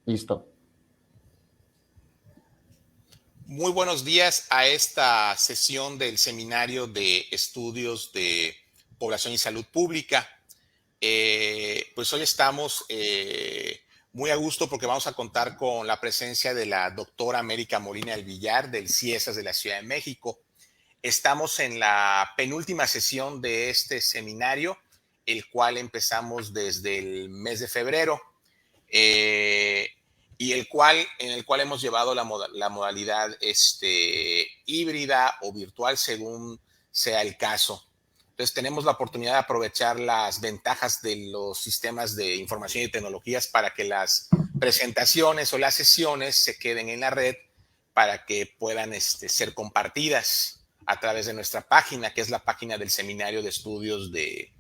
Listo. Muy buenos días a esta sesión del Seminario de Estudios de Población y Salud Pública. Pues hoy estamos muy a gusto porque vamos a contar con la presencia de la doctora América Molina del Villar del CIESAS de la Ciudad de México. Estamos en la penúltima sesión de este seminario, el cual empezamos desde el mes de febrero. Eh, y en el cual hemos llevado la modalidad híbrida o virtual según sea el caso. Entonces tenemos la oportunidad de aprovechar las ventajas de los sistemas de información y tecnologías para que las presentaciones o las sesiones se queden en la red para que puedan ser compartidas a través de nuestra página, que es la página del Seminario de Estudios de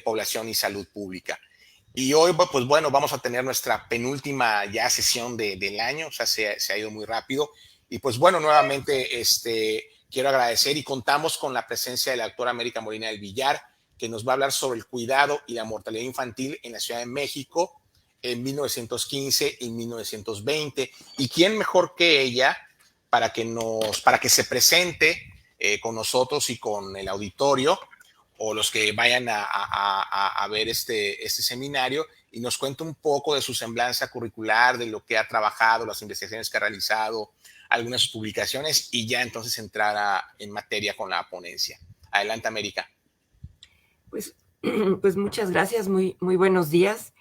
Población y Salud Pública. Y hoy, pues bueno, vamos a tener nuestra penúltima ya sesión del año, o sea, se ha ido muy rápido. Y pues bueno, nuevamente quiero agradecer y contamos con la presencia de la doctora América Molina del Villar, que nos va a hablar sobre el cuidado y la mortalidad infantil en la Ciudad de México en 1915 y 1920. ¿Y quién mejor que ella para que se presente con nosotros y con el auditorio o los que vayan a ver este seminario y nos cuente un poco de su semblanza curricular, de lo que ha trabajado, las investigaciones que ha realizado, algunas publicaciones y ya entonces entrar en materia con la ponencia. Adelante, América. Pues, pues muchas gracias, muy buenos días.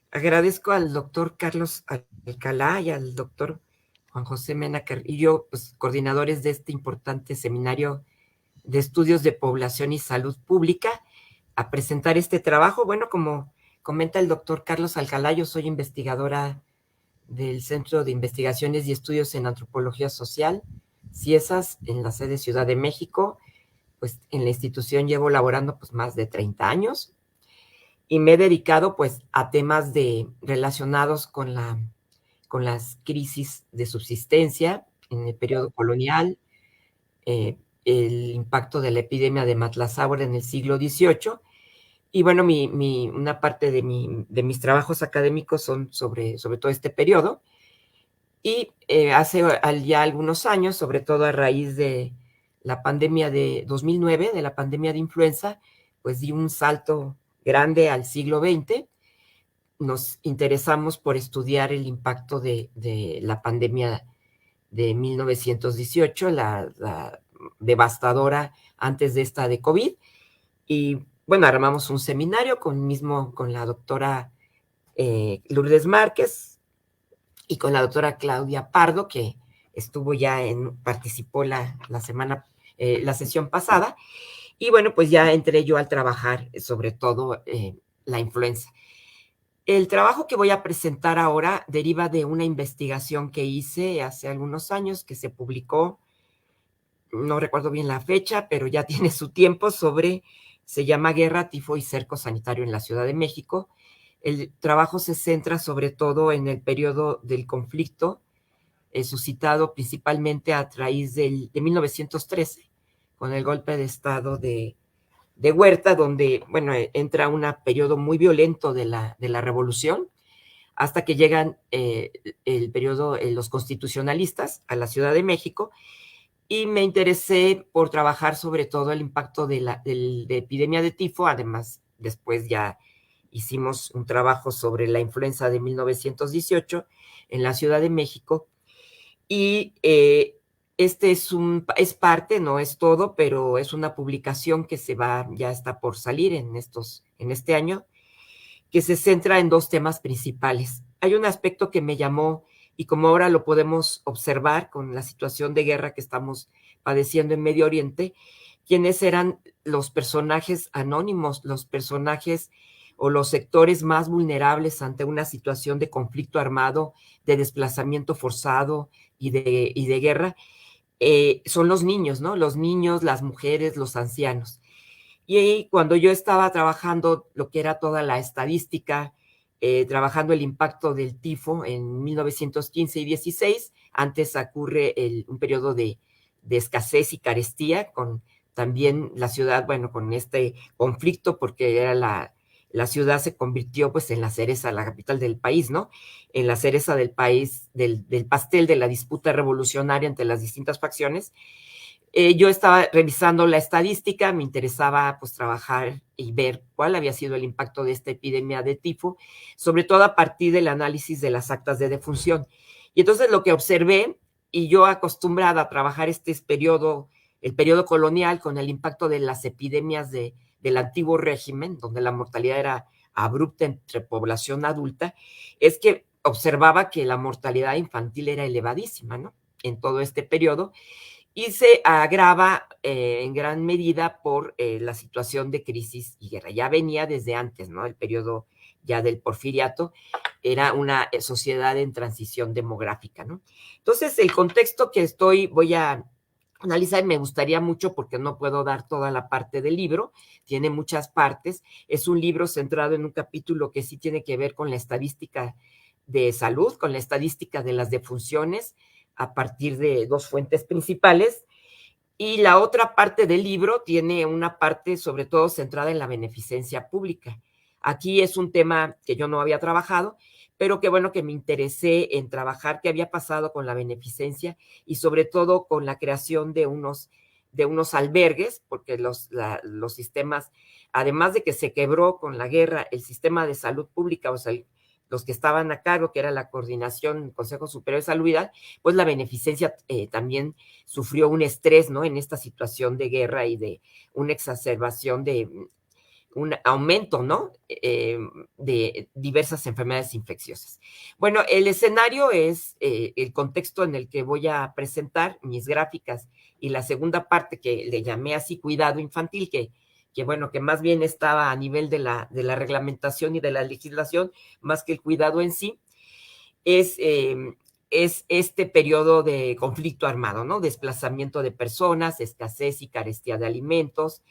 Agradezco al doctor Carlos Alcalá y al doctor Juan José Mena Carrillo, pues, coordinadores de este importante seminario de estudios de población y salud pública, a presentar este trabajo. Bueno, como comenta el doctor Carlos Alcalá, yo soy investigadora del Centro de Investigaciones y Estudios en Antropología Social, CIESAS, en la sede Ciudad de México. Pues en la institución llevo laborando pues más de 30 años y me he dedicado pues a temas relacionados con las crisis de subsistencia en el periodo colonial, el impacto de la epidemia de Matlazáhuatl en el siglo XVIII. Y bueno, una parte de mis trabajos académicos son sobre todo este periodo. Y hace ya algunos años, sobre todo a raíz de la pandemia de 2009, de la pandemia de influenza, pues di un salto grande al siglo XX. Nos interesamos por estudiar el impacto de la pandemia de 1918, la devastadora antes de esta de COVID. Y bueno, armamos un seminario con la doctora Lourdes Márquez y con la doctora Claudia Pardo, que participó la sesión pasada. Y bueno, pues ya entré yo al trabajar sobre todo la influenza. El trabajo que voy a presentar ahora deriva de una investigación que hice hace algunos años, que se publicó, no recuerdo bien la fecha, pero ya tiene su tiempo, se llama Guerra, Tifo y Cerco Sanitario en la Ciudad de México. El trabajo se centra sobre todo en el periodo del conflicto, suscitado principalmente a raíz de 1913, con el golpe de Estado de Huerta, donde, bueno, entra un periodo muy violento de la revolución, hasta que llegan el periodo, los constitucionalistas a la Ciudad de México, y me interesé por trabajar sobre todo el impacto de la epidemia de tifo. Además, después ya hicimos un trabajo sobre la influenza de 1918 en la Ciudad de México, y este es parte, no es todo, pero es una publicación que ya está por salir en este año, que se centra en dos temas principales. Hay un aspecto que me llamó, y como ahora lo podemos observar con la situación de guerra que estamos padeciendo en Medio Oriente, quiénes eran los personajes anónimos, los personajes o los sectores más vulnerables ante una situación de conflicto armado, de desplazamiento forzado y de guerra. Son los niños, ¿no? Los niños, las mujeres, los ancianos. Y cuando yo estaba trabajando lo que era toda la estadística, trabajando el impacto del tifo en 1915 y 16, antes ocurre un periodo de escasez y carestía, con también la ciudad, bueno, con este conflicto, porque era la ciudad se convirtió pues en la cereza, la capital del país, ¿no? En la cereza del país, del pastel de la disputa revolucionaria entre las distintas facciones. Yo estaba revisando la estadística, me interesaba pues trabajar y ver cuál había sido el impacto de esta epidemia de tifo, sobre todo a partir del análisis de las actas de defunción. Y entonces lo que observé, y yo acostumbrada a trabajar periodo, el periodo colonial con el impacto de las epidemias del antiguo régimen, donde la mortalidad era abrupta entre población adulta, es que observaba que la mortalidad infantil era elevadísima, ¿no? En todo este periodo, y se agrava en gran medida por la situación de crisis y guerra. Ya venía desde antes, ¿no? El periodo ya del porfiriato era una sociedad en transición demográfica, ¿no? Entonces, el contexto que voy a analizar, me gustaría mucho porque no puedo dar toda la parte del libro, tiene muchas partes, es un libro centrado en un capítulo que sí tiene que ver con la estadística de salud, con la estadística de las defunciones, a partir de dos fuentes principales, y la otra parte del libro tiene una parte sobre todo centrada en la beneficencia pública. Aquí es un tema que yo no había trabajado, pero qué bueno que me interesé en trabajar qué había pasado con la beneficencia y sobre todo con la creación de unos albergues, porque los sistemas, además de que se quebró con la guerra el sistema de salud pública, o sea, los que estaban a cargo, que era la coordinación, Consejo Superior de Salubridad, pues la beneficencia también sufrió un estrés, ¿no? En esta situación de guerra y de una exacerbación de un aumento, ¿no? De diversas enfermedades infecciosas. Bueno, el escenario es el contexto en el que voy a presentar mis gráficas y la segunda parte que le llamé así cuidado infantil, que bueno, que más bien estaba a nivel de la reglamentación y de la legislación, más que el cuidado en sí, es, es este periodo de conflicto armado, ¿no? Desplazamiento de personas, escasez y carestía de alimentos,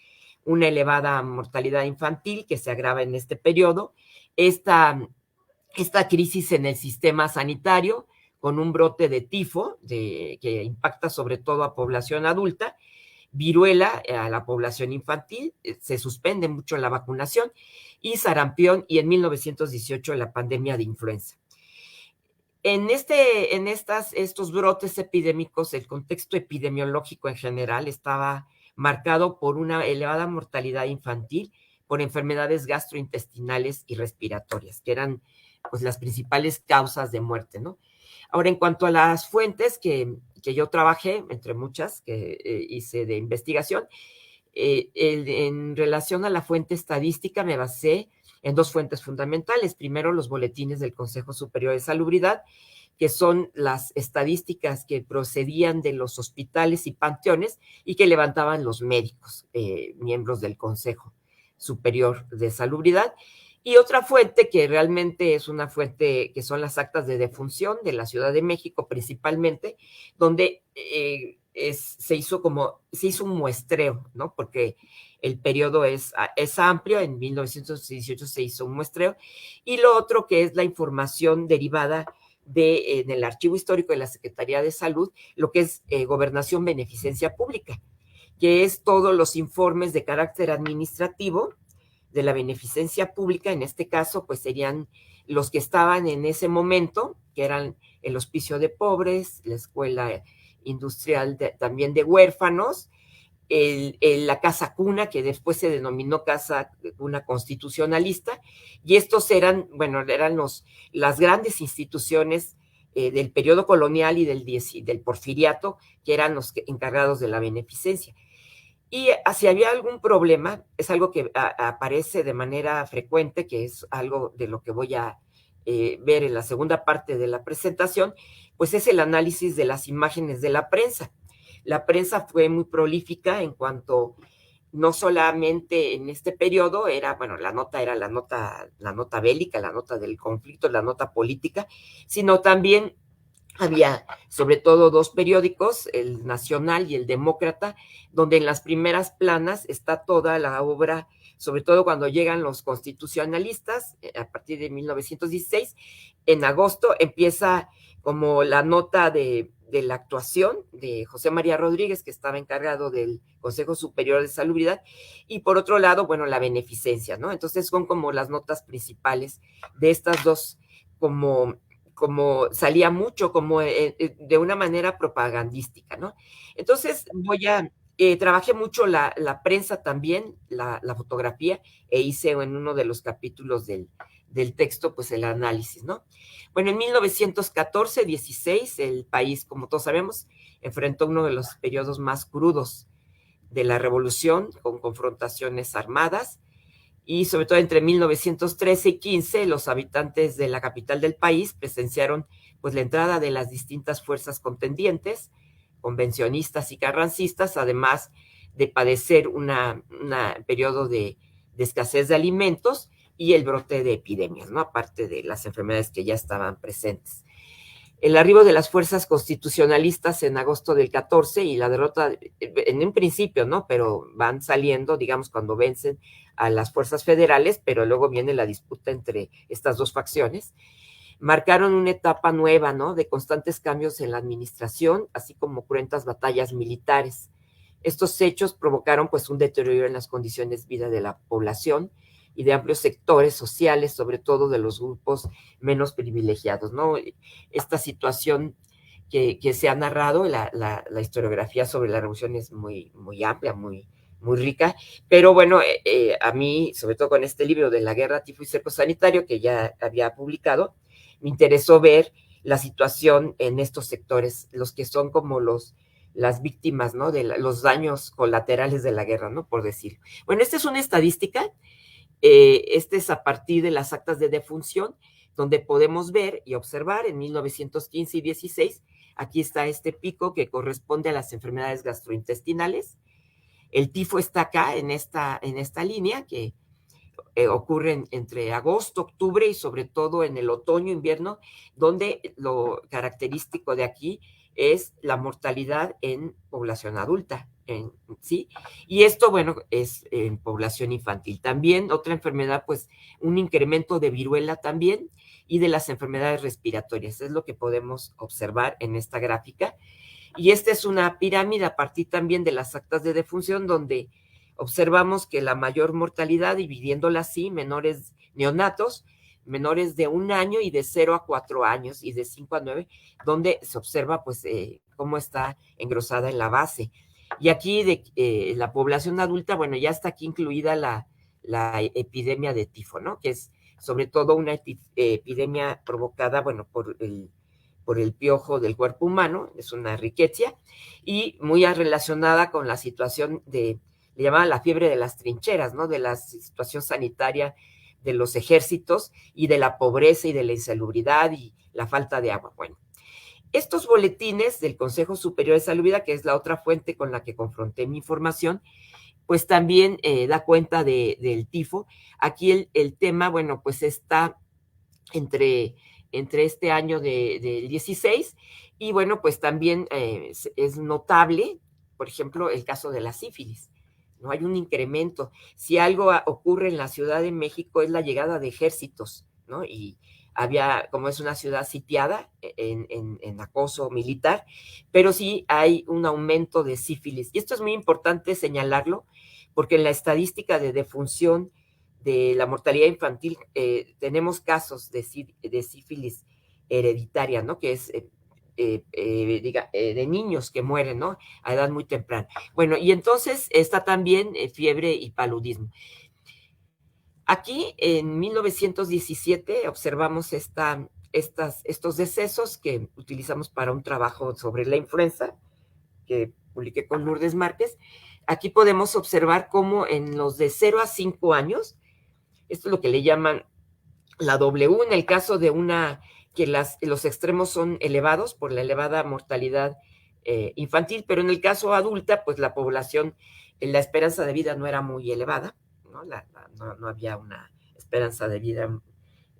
una elevada mortalidad infantil que se agrava en este periodo, esta crisis en el sistema sanitario con un brote de tifo que impacta sobre todo a población adulta, viruela a la población infantil, se suspende mucho la vacunación, y sarampión, y en 1918 la pandemia de influenza. En estos brotes epidémicos, el contexto epidemiológico en general estaba marcado por una elevada mortalidad infantil, por enfermedades gastrointestinales y respiratorias, que eran pues las principales causas de muerte, ¿no? Ahora, en cuanto a las fuentes que yo trabajé, entre muchas que hice de investigación, en relación a la fuente estadística me basé en dos fuentes fundamentales. Primero, los boletines del Consejo Superior de Salubridad, que son las estadísticas que procedían de los hospitales y panteones y que levantaban los médicos, miembros del Consejo Superior de Salubridad. Y otra fuente que realmente es una fuente que son las actas de defunción de la Ciudad de México principalmente, donde se hizo un muestreo, ¿no? Porque el periodo es amplio, en 1918 se hizo un muestreo, y lo otro que es la información derivada en el archivo histórico de la Secretaría de Salud, lo que es gobernación, beneficencia pública, que es todos los informes de carácter administrativo de la beneficencia pública, en este caso, pues serían los que estaban en ese momento, que eran el Hospicio de Pobres, la Escuela Industrial también de Huérfanos, la Casa Cuna, que después se denominó Casa Cuna Constitucionalista, y estos eran las grandes instituciones del periodo colonial y del porfiriato, que eran los encargados de la beneficencia. Y si había algún problema, es algo que aparece de manera frecuente, que es algo de lo que voy a ver en la segunda parte de la presentación, pues es el análisis de las imágenes de la prensa. La prensa fue muy prolífica en cuanto, no solamente en este periodo, la nota era la nota bélica, la nota del conflicto, la nota política, sino también había sobre todo dos periódicos, el Nacional y el Demócrata, donde en las primeras planas está toda la obra sobre todo cuando llegan los constitucionalistas, a partir de 1916, en agosto empieza como la nota de la actuación de José María Rodríguez, que estaba encargado del Consejo Superior de Salubridad, y por otro lado, bueno, la beneficencia, ¿no? Entonces son como las notas principales de estas dos, como salía mucho, como de una manera propagandística, ¿no? Entonces trabajé mucho la prensa también, la fotografía, e hice en uno de los capítulos del texto, pues el análisis, ¿no? Bueno, en 1914-16, el país, como todos sabemos, enfrentó uno de los periodos más crudos de la revolución, con confrontaciones armadas, y sobre todo entre 1913 y 15, los habitantes de la capital del país presenciaron pues la entrada de las distintas fuerzas contendientes, convencionistas y carrancistas, además de padecer un periodo de escasez de alimentos y el brote de epidemias, ¿no? Aparte de las enfermedades que ya estaban presentes. El arribo de las fuerzas constitucionalistas en agosto del 14 y la derrota en un principio, ¿no? Pero van saliendo, digamos, cuando vencen a las fuerzas federales, pero luego viene la disputa entre estas dos facciones, marcaron una etapa nueva, ¿no? De constantes cambios en la administración, así como cruentas batallas militares. Estos hechos provocaron pues un deterioro en las condiciones de vida de la población y de amplios sectores sociales, sobre todo de los grupos menos privilegiados, ¿no? Esta situación que se ha narrado, la historiografía sobre la revolución es muy, muy amplia, muy rica, pero bueno, a mí, sobre todo con este libro de la guerra tifo y cerco sanitario que ya había publicado, me interesó ver la situación en estos sectores, los que son como las víctimas, ¿no? De los daños colaterales de la guerra, ¿no? Por decirlo. Bueno, esta es una estadística, este es a partir de las actas de defunción, donde podemos ver y observar en 1915 y 16, aquí está este pico que corresponde a las enfermedades gastrointestinales. El tifo está acá en esta línea que ocurre entre agosto, octubre y sobre todo en el otoño, invierno, donde lo característico de aquí es la mortalidad en población adulta, ¿sí? Y esto, bueno, es en población infantil. También otra enfermedad, pues un incremento de viruela también y de las enfermedades respiratorias. Es lo que podemos observar en esta gráfica. Y esta es una pirámide a partir también de las actas de defunción, donde observamos que la mayor mortalidad, dividiéndola así, menores neonatos, menores de 1 año y de 0 a 4 años y de 5 a 9, donde se observa pues cómo está engrosada en la base. Y aquí de la población adulta, bueno, ya está aquí incluida la epidemia de tifo, ¿no? Que es sobre todo una epidemia provocada, bueno, por el piojo del cuerpo humano, es una riqueza, y muy relacionada con la situación le llamaban la fiebre de las trincheras, ¿no? De la situación sanitaria de los ejércitos y de la pobreza y de la insalubridad y la falta de agua. Bueno, estos boletines del Consejo Superior de Salubridad, que es la otra fuente con la que confronté mi información, pues también da cuenta del tifo. Aquí el tema, bueno, pues está entre este año del 16 y bueno, pues también es notable, por ejemplo, el caso de la sífilis. No hay un incremento. Si algo ocurre en la Ciudad de México es la llegada de ejércitos, ¿no? Y como es una ciudad sitiada en acoso militar, pero sí hay un aumento de sífilis. Y esto es muy importante señalarlo, porque en la estadística de defunción de la mortalidad infantil tenemos casos de sífilis hereditaria, ¿no? Que es de niños que mueren, ¿no? A edad muy temprana. Bueno, y entonces está también fiebre y paludismo. Aquí en 1917 observamos estos decesos que utilizamos para un trabajo sobre la influenza que publiqué con Lourdes Márquez. Aquí podemos observar cómo en los de 0 a 5 años, esto es lo que le llaman la W, en el caso de que los extremos son elevados por la elevada mortalidad infantil, pero en el caso adulta, pues la población, la esperanza de vida no era muy elevada, ¿no? No había una esperanza de vida.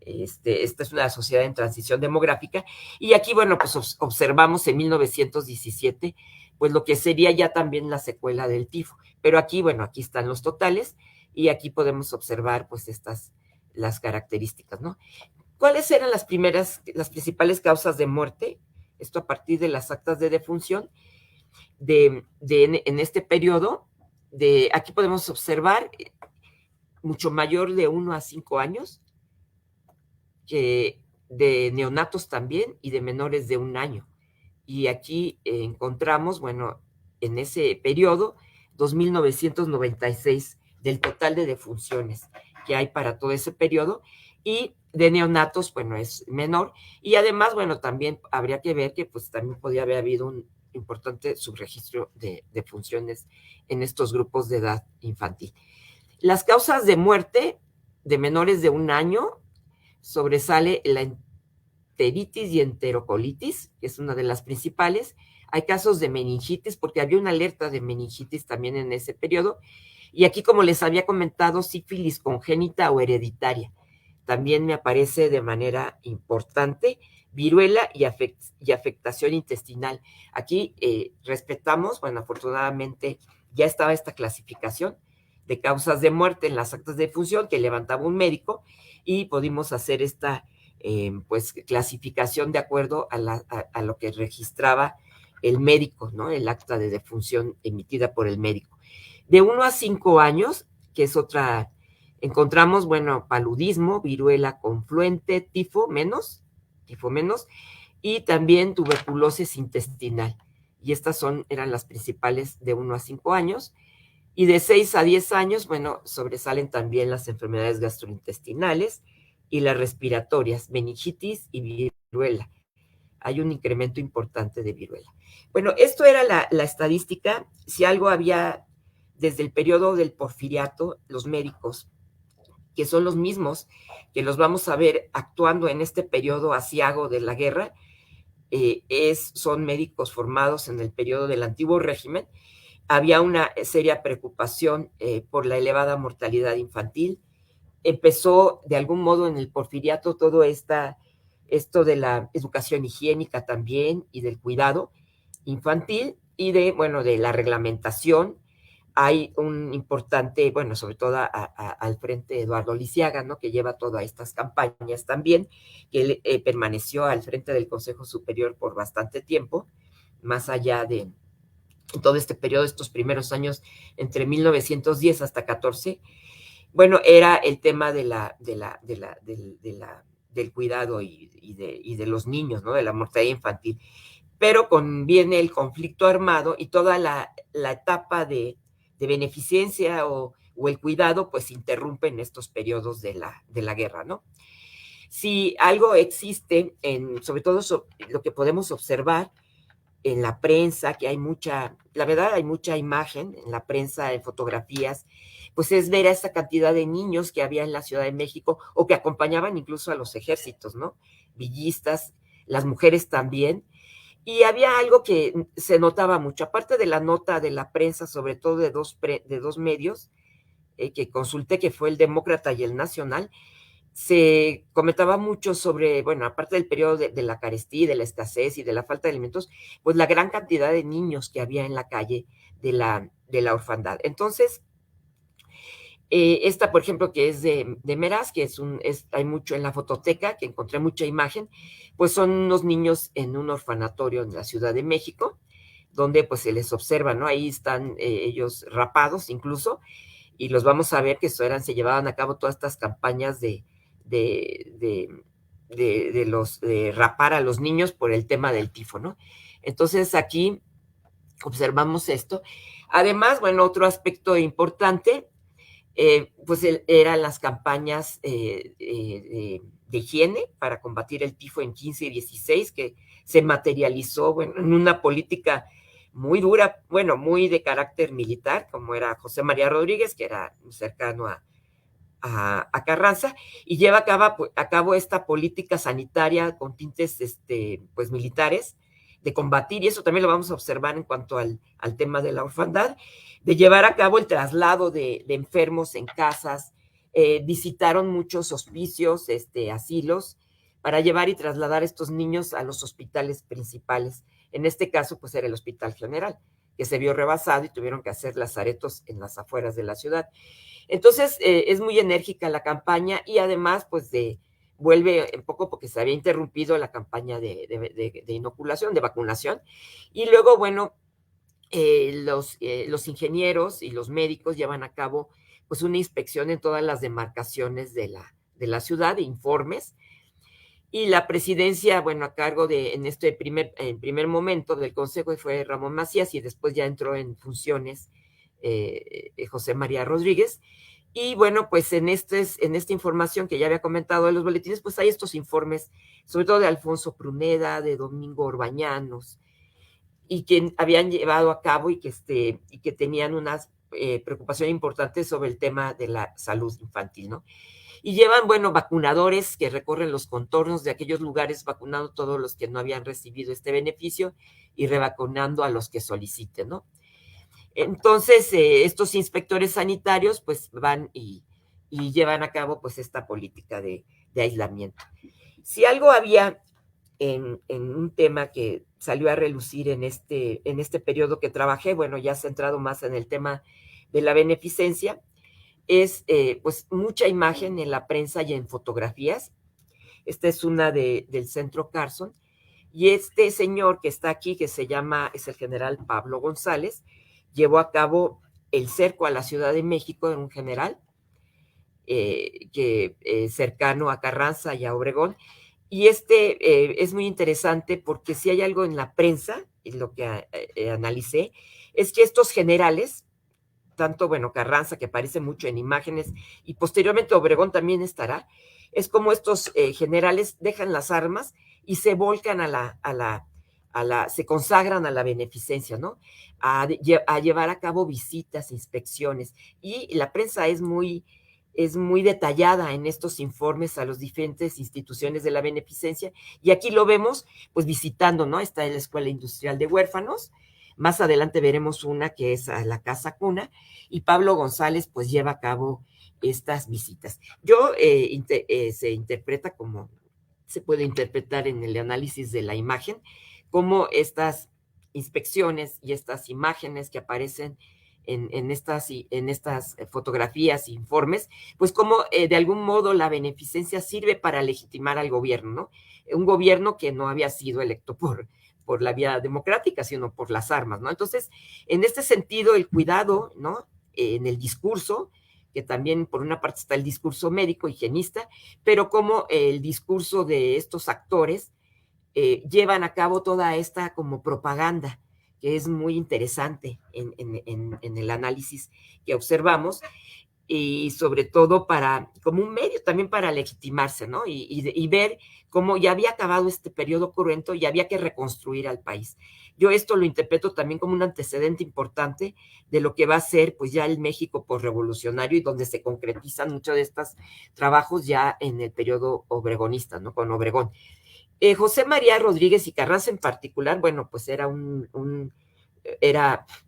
Esta es una sociedad en transición demográfica, y aquí, bueno, pues observamos en 1917, pues lo que sería ya también la secuela del tifo, pero aquí, bueno, aquí están los totales, y aquí podemos observar pues las características, ¿no? ¿Cuáles eran las principales causas de muerte? Esto a partir de las actas de defunción en este periodo. Aquí podemos observar mucho mayor de 1 a 5 años, de neonatos también y de menores de 1 año. Y aquí encontramos, bueno, en ese periodo, 2.996 del total de defunciones que hay para todo ese periodo, y de neonatos, bueno, es menor, y además, bueno, también habría que ver que pues también podría haber habido un importante subregistro de defunciones en estos grupos de edad infantil. Las causas de muerte de menores de 1 año sobresale la enteritis y enterocolitis, que es una de las principales. Hay casos de meningitis, porque había una alerta de meningitis también en ese periodo. Y aquí, como les había comentado, sífilis congénita o hereditaria. También me aparece de manera importante viruela y afectación intestinal. Aquí respetamos, bueno, afortunadamente ya estaba esta clasificación de causas de muerte en las actas de defunción que levantaba un médico, y pudimos hacer esta pues clasificación de acuerdo a lo que registraba el médico, ¿no? El acta de defunción emitida por el médico. De 1 a 5 años, que es otra, encontramos, bueno, paludismo, viruela confluente, tifo menos, y también tuberculosis intestinal. Y estas eran las principales de 1 a 5 años. Y de 6 a 10 años, bueno, sobresalen también las enfermedades gastrointestinales y las respiratorias, meningitis y viruela. Hay un incremento importante de viruela. Bueno, esto era la estadística. Si algo había desde el periodo del Porfiriato, los médicos, que son los mismos que los vamos a ver actuando en este periodo aciago de la guerra, son médicos formados en el periodo del antiguo régimen. Había una seria preocupación por la elevada mortalidad infantil. Empezó de algún modo en el Porfiriato todo esto de la educación higiénica también y del cuidado infantil y de la reglamentación. Hay un importante, bueno, sobre todo al frente Eduardo Lisiaga, ¿no? Que lleva todas estas campañas también, que él permaneció al frente del Consejo Superior por bastante tiempo, más allá de todo este periodo, estos primeros años, entre 1910 hasta 14, bueno, era el tema del cuidado y de los niños, ¿no? De la mortalidad infantil. Pero viene el conflicto armado y toda la etapa de beneficencia o el cuidado, pues interrumpe en estos periodos de la guerra, ¿no? Si algo existe, sobre todo lo que podemos observar en la prensa, que la verdad hay mucha imagen en la prensa, en fotografías, pues es ver a esta cantidad de niños que había en la Ciudad de México o que acompañaban incluso a los ejércitos, ¿no? Villistas, las mujeres también. Y había algo que se notaba mucho, aparte de la nota de la prensa, sobre todo de dos medios que consulté, que fue el Demócrata y el Nacional. Se comentaba mucho sobre, bueno, aparte del periodo de la carestía, de la escasez y de la falta de alimentos, pues la gran cantidad de niños que había en la calle de la orfandad. Entonces, esta, por ejemplo, que es de Meraz, que hay mucho en la fototeca, que encontré mucha imagen, pues son unos niños en un orfanatorio en la Ciudad de México, donde pues se les observa, ¿no? Ahí están ellos rapados incluso, y los vamos a ver que se llevaban a cabo todas estas campañas de rapar a los niños por el tema del tifo, ¿no? Entonces aquí observamos esto. Además, bueno, otro aspecto importante, pues eran las campañas de higiene para combatir el tifo en 15 y 16, que se materializó, bueno, en una política muy dura, bueno, muy de carácter militar, como era José María Rodríguez, que era cercano a Carranza, y lleva a cabo esta política sanitaria con tintes pues militares, de combatir, y eso también lo vamos a observar en cuanto al tema de la orfandad, de llevar a cabo el traslado de enfermos en casas. Visitaron muchos hospicios, asilos, para llevar y trasladar a estos niños a los hospitales principales. En este caso, pues era el Hospital General, que se vio rebasado y tuvieron que hacer lazaretos en las afueras de la ciudad. Entonces, es muy enérgica la campaña y además, pues, vuelve un poco porque se había interrumpido la campaña de inoculación, de vacunación. Y luego, bueno, los ingenieros y los médicos llevan a cabo pues una inspección en todas las demarcaciones de la ciudad, de informes, y la presidencia, bueno, a cargo en este primer momento del consejo fue Ramón Macías y después ya entró en funciones José María Rodríguez. Y bueno, pues en esta información que ya había comentado de los boletines, pues hay estos informes, sobre todo de Alfonso Pruneda, de Domingo Orbañanos, y que habían llevado a cabo y que tenían unas preocupaciones importantes sobre el tema de la salud infantil, ¿no? Y llevan, bueno, vacunadores que recorren los contornos de aquellos lugares, vacunando a todos los que no habían recibido este beneficio y revacunando a los que soliciten, ¿no? Entonces, estos inspectores sanitarios, pues, van y llevan a cabo, pues, esta política de aislamiento. Si algo había en un tema que salió a relucir en este periodo que trabajé, bueno, ya centrado más en el tema de la beneficencia, es pues mucha imagen en la prensa y en fotografías. Esta es una del Centro Carson, y este señor que está aquí, que es el general Pablo González, llevó a cabo el cerco a la Ciudad de México en un general cercano a Carranza y a Obregón. Y es muy interesante porque si hay algo en la prensa, y lo que analicé, es que estos generales, tanto, bueno, Carranza, que aparece mucho en imágenes, y posteriormente Obregón también estará, es como estos generales dejan las armas y se volcan se consagran a la beneficencia, ¿no? A llevar a cabo visitas, inspecciones, y la prensa es muy detallada en estos informes a las diferentes instituciones de la beneficencia, y aquí lo vemos, pues visitando, ¿no? Está en la Escuela Industrial de Huérfanos, más adelante veremos una que es a la Casa Cuna, y Pablo González pues lleva a cabo estas visitas. Se interpreta como, se puede interpretar en el análisis de la imagen, como estas inspecciones y estas imágenes que aparecen en estas fotografías e informes, pues como de algún modo la beneficencia sirve para legitimar al gobierno, ¿no? Un gobierno que no había sido electo por la vía democrática, sino por las armas, ¿no? Entonces, en este sentido, el cuidado, ¿no? En el discurso, que también por una parte está el discurso médico, higienista, pero como el discurso de estos actores llevan a cabo toda esta como propaganda, que es muy interesante en el análisis que observamos, y sobre todo como un medio también para legitimarse, ¿no? Y ver cómo ya había acabado este periodo cruento y había que reconstruir al país. Yo esto lo interpreto también como un antecedente importante de lo que va a ser pues ya el México posrevolucionario, y donde se concretizan muchos de estos trabajos ya en el periodo obregonista, ¿no? Con Obregón. José María Rodríguez y Carranza en particular, bueno, pues era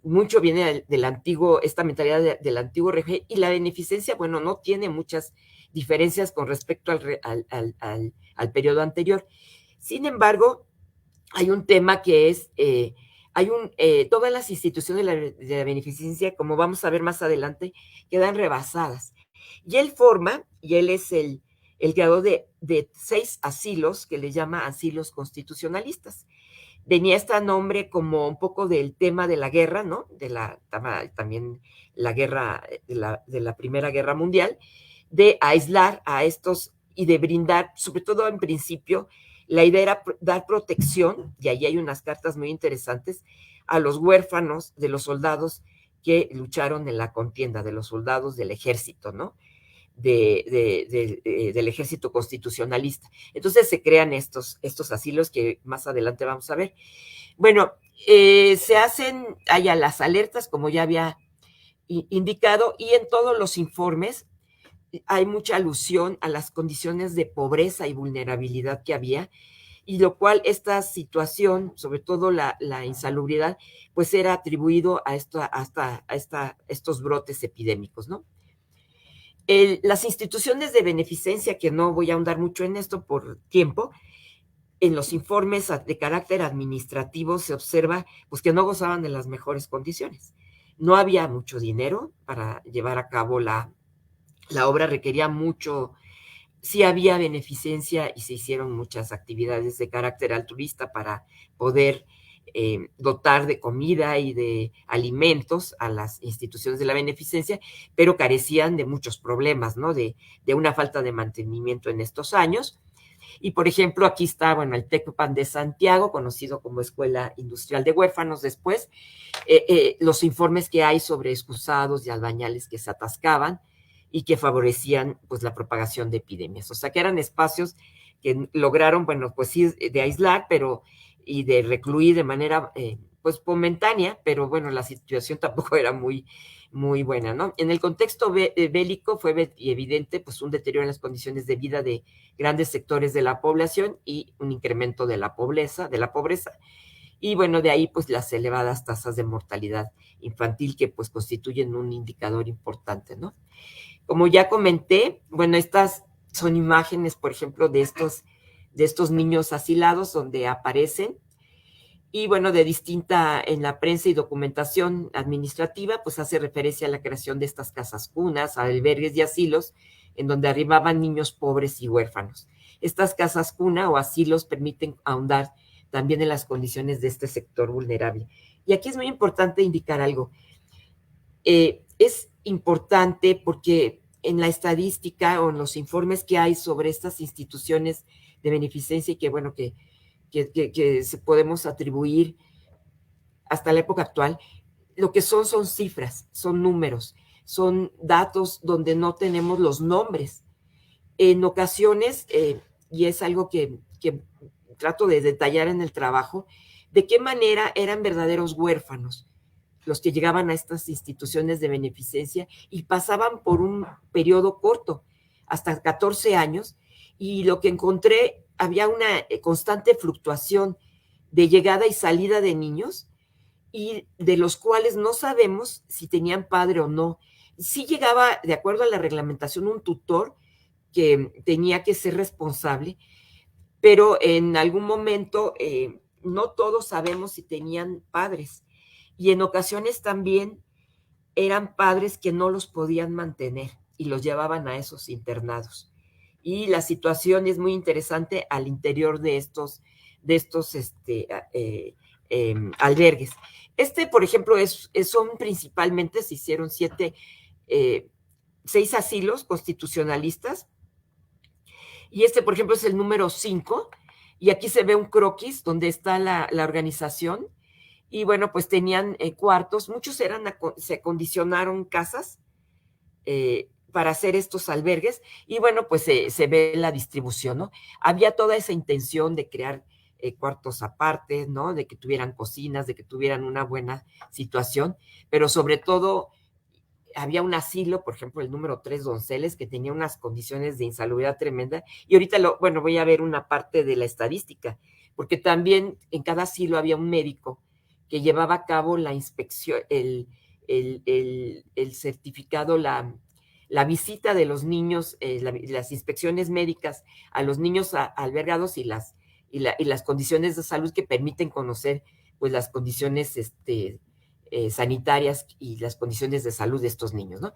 mucho, viene del antiguo, esta mentalidad del antiguo régimen, y la beneficencia, bueno, no tiene muchas diferencias con respecto al periodo anterior. Sin embargo, hay un tema que es, todas las instituciones de la beneficencia, como vamos a ver más adelante, quedan rebasadas. Y él es el creador de 6 asilos que le llama asilos constitucionalistas. Venía este nombre como un poco del tema de la guerra, ¿no? También la guerra, de la Primera Guerra Mundial, de aislar a estos y de brindar, sobre todo en principio, la idea era dar protección, y ahí hay unas cartas muy interesantes, a los huérfanos de los soldados que lucharon en la contienda, de los soldados del ejército, ¿no? Del ejército constitucionalista. Entonces se crean estos asilos que más adelante vamos a ver. Bueno, se hacen allá las alertas, como ya había indicado, y en todos los informes hay mucha alusión a las condiciones de pobreza y vulnerabilidad que había, y lo cual esta situación, sobre todo la insalubridad, pues era atribuido a estos brotes epidémicos, ¿no? Las instituciones de beneficencia, que no voy a ahondar mucho en esto por tiempo, en los informes de carácter administrativo se observa pues, que no gozaban de las mejores condiciones. No había mucho dinero para llevar a cabo la obra, requería mucho. Sí había beneficencia y se hicieron muchas actividades de carácter altruista para poder dotar de comida y de alimentos a las instituciones de la beneficencia, pero carecían de muchos problemas, ¿no? De una falta de mantenimiento en estos años. Y, por ejemplo, aquí está, bueno, el Tecpan de Santiago, conocido como Escuela Industrial de Huérfanos después, los informes que hay sobre excusados y albañales que se atascaban y que favorecían, pues, la propagación de epidemias. O sea, que eran espacios que lograron, bueno, pues sí, de aislar, pero y de recluir de manera, pues, momentánea, pero bueno, la situación tampoco era muy buena, ¿no? En el contexto bélico fue evidente, pues, un deterioro en las condiciones de vida de grandes sectores de la población y un incremento de la pobreza, y bueno, de ahí pues las elevadas tasas de mortalidad infantil que pues constituyen un indicador importante, ¿no? Como ya comenté, bueno, estas son imágenes, por ejemplo, de estos niños asilados donde aparecen y bueno, de distinta en la prensa y documentación administrativa, pues hace referencia a la creación de estas casas cunas, albergues y asilos, en donde arribaban niños pobres y huérfanos. Estas casas cuna o asilos permiten ahondar también en las condiciones de este sector vulnerable. Y aquí es muy importante indicar algo. Es importante porque en la estadística o en los informes que hay sobre estas instituciones de beneficencia y que, bueno, que se podemos atribuir hasta la época actual, lo que son cifras, son números, son datos donde no tenemos los nombres. En ocasiones, y es algo que trato de detallar en el trabajo, de qué manera eran verdaderos huérfanos los que llegaban a estas instituciones de beneficencia y pasaban por un periodo corto, hasta 14 años, y lo que encontré, había una constante fluctuación de llegada y salida de niños y de los cuales no sabemos si tenían padre o no. Sí llegaba, de acuerdo a la reglamentación, un tutor que tenía que ser responsable, pero en algún momento no todos sabemos si tenían padres y en ocasiones también eran padres que no los podían mantener y los llevaban a esos internados. Y la situación es muy interesante al interior de estos albergues. Por ejemplo, son principalmente, se hicieron 6 asilos constitucionalistas, y por ejemplo, es el número 5, y aquí se ve un croquis donde está la organización, y bueno, pues tenían cuartos, muchos se acondicionaron casas para hacer estos albergues, y bueno, pues se ve la distribución, ¿no? Había toda esa intención de crear cuartos aparte, ¿no? De que tuvieran cocinas, de que tuvieran una buena situación, pero sobre todo había un asilo, por ejemplo, el número 3 Donceles, que tenía unas condiciones de insalubridad tremenda, y ahorita, voy a ver una parte de la estadística, porque también en cada asilo había un médico que llevaba a cabo la inspección, el certificado, la visita de los niños, las inspecciones médicas a los niños albergados y las condiciones de salud que permiten conocer pues las condiciones sanitarias y las condiciones de salud de estos niños, ¿no?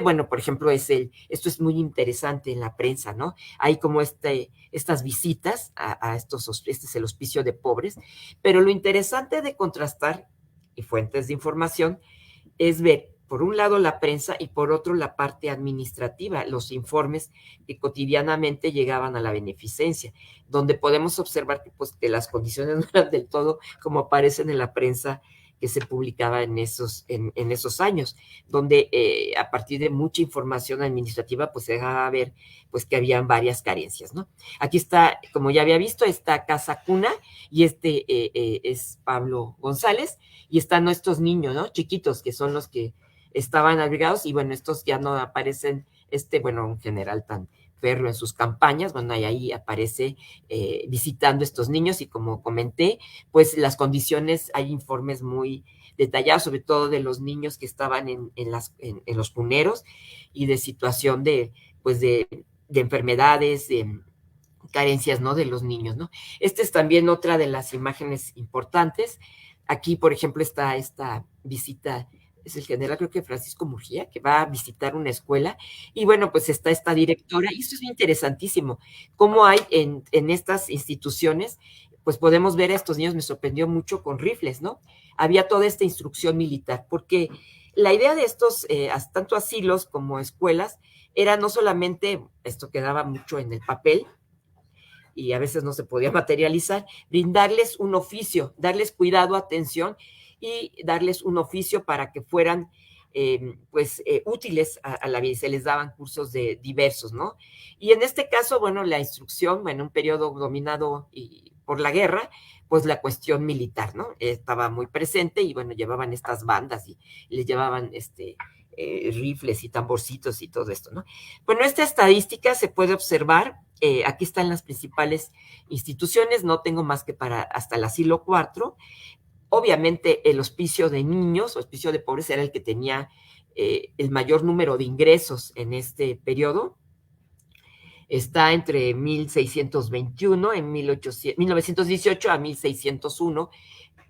Bueno, por ejemplo, esto es muy interesante en la prensa, ¿no? Hay como estas visitas a este es el hospicio de pobres, pero lo interesante de contrastar y fuentes de información es ver, por un lado, la prensa y por otro, la parte administrativa, los informes que cotidianamente llegaban a la beneficencia, donde podemos observar que las condiciones no eran del todo como aparecen en la prensa que se publicaba en esos años, donde a partir de mucha información administrativa, pues se dejaba ver pues que habían varias carencias, ¿no? Aquí está, como ya había visto, esta casa cuna, y es Pablo González, y están nuestros niños, ¿no? Chiquitos, que son los que estaban abrigados, y bueno, estos ya no aparecen, en general tan férreo en sus campañas, bueno, y ahí aparece visitando estos niños, y como comenté, pues las condiciones, hay informes muy detallados, sobre todo de los niños que estaban en los puneros, y de situación de enfermedades, carencias, ¿no?, de los niños, ¿no? Esta es también otra de las imágenes importantes. Aquí, por ejemplo, está esta visita, es el general, creo que Francisco Murguía, que va a visitar una escuela, y bueno, pues está esta directora, y esto es interesantísimo, cómo hay en estas instituciones, pues podemos ver a estos niños, me sorprendió mucho, con rifles, ¿no? Había toda esta instrucción militar, porque la idea de estos, tanto asilos como escuelas, era no solamente, esto quedaba mucho en el papel, y a veces no se podía materializar, brindarles un oficio, darles cuidado, atención y darles un oficio para que fueran útiles a la vida. Se les daban cursos de diversos, ¿no? Y en este caso, bueno, la instrucción, bueno, un periodo dominado por la guerra, pues la cuestión militar, ¿no? Estaba muy presente y bueno, llevaban estas bandas y les llevaban rifles y tamborcitos y todo esto, ¿no? Bueno, esta estadística se puede observar, aquí están las principales instituciones, no tengo más que para hasta el asilo 4. Obviamente el hospicio de niños, o hospicio de pobres, era el que tenía el mayor número de ingresos en este periodo. Está entre 1621, en 1918 a 1601,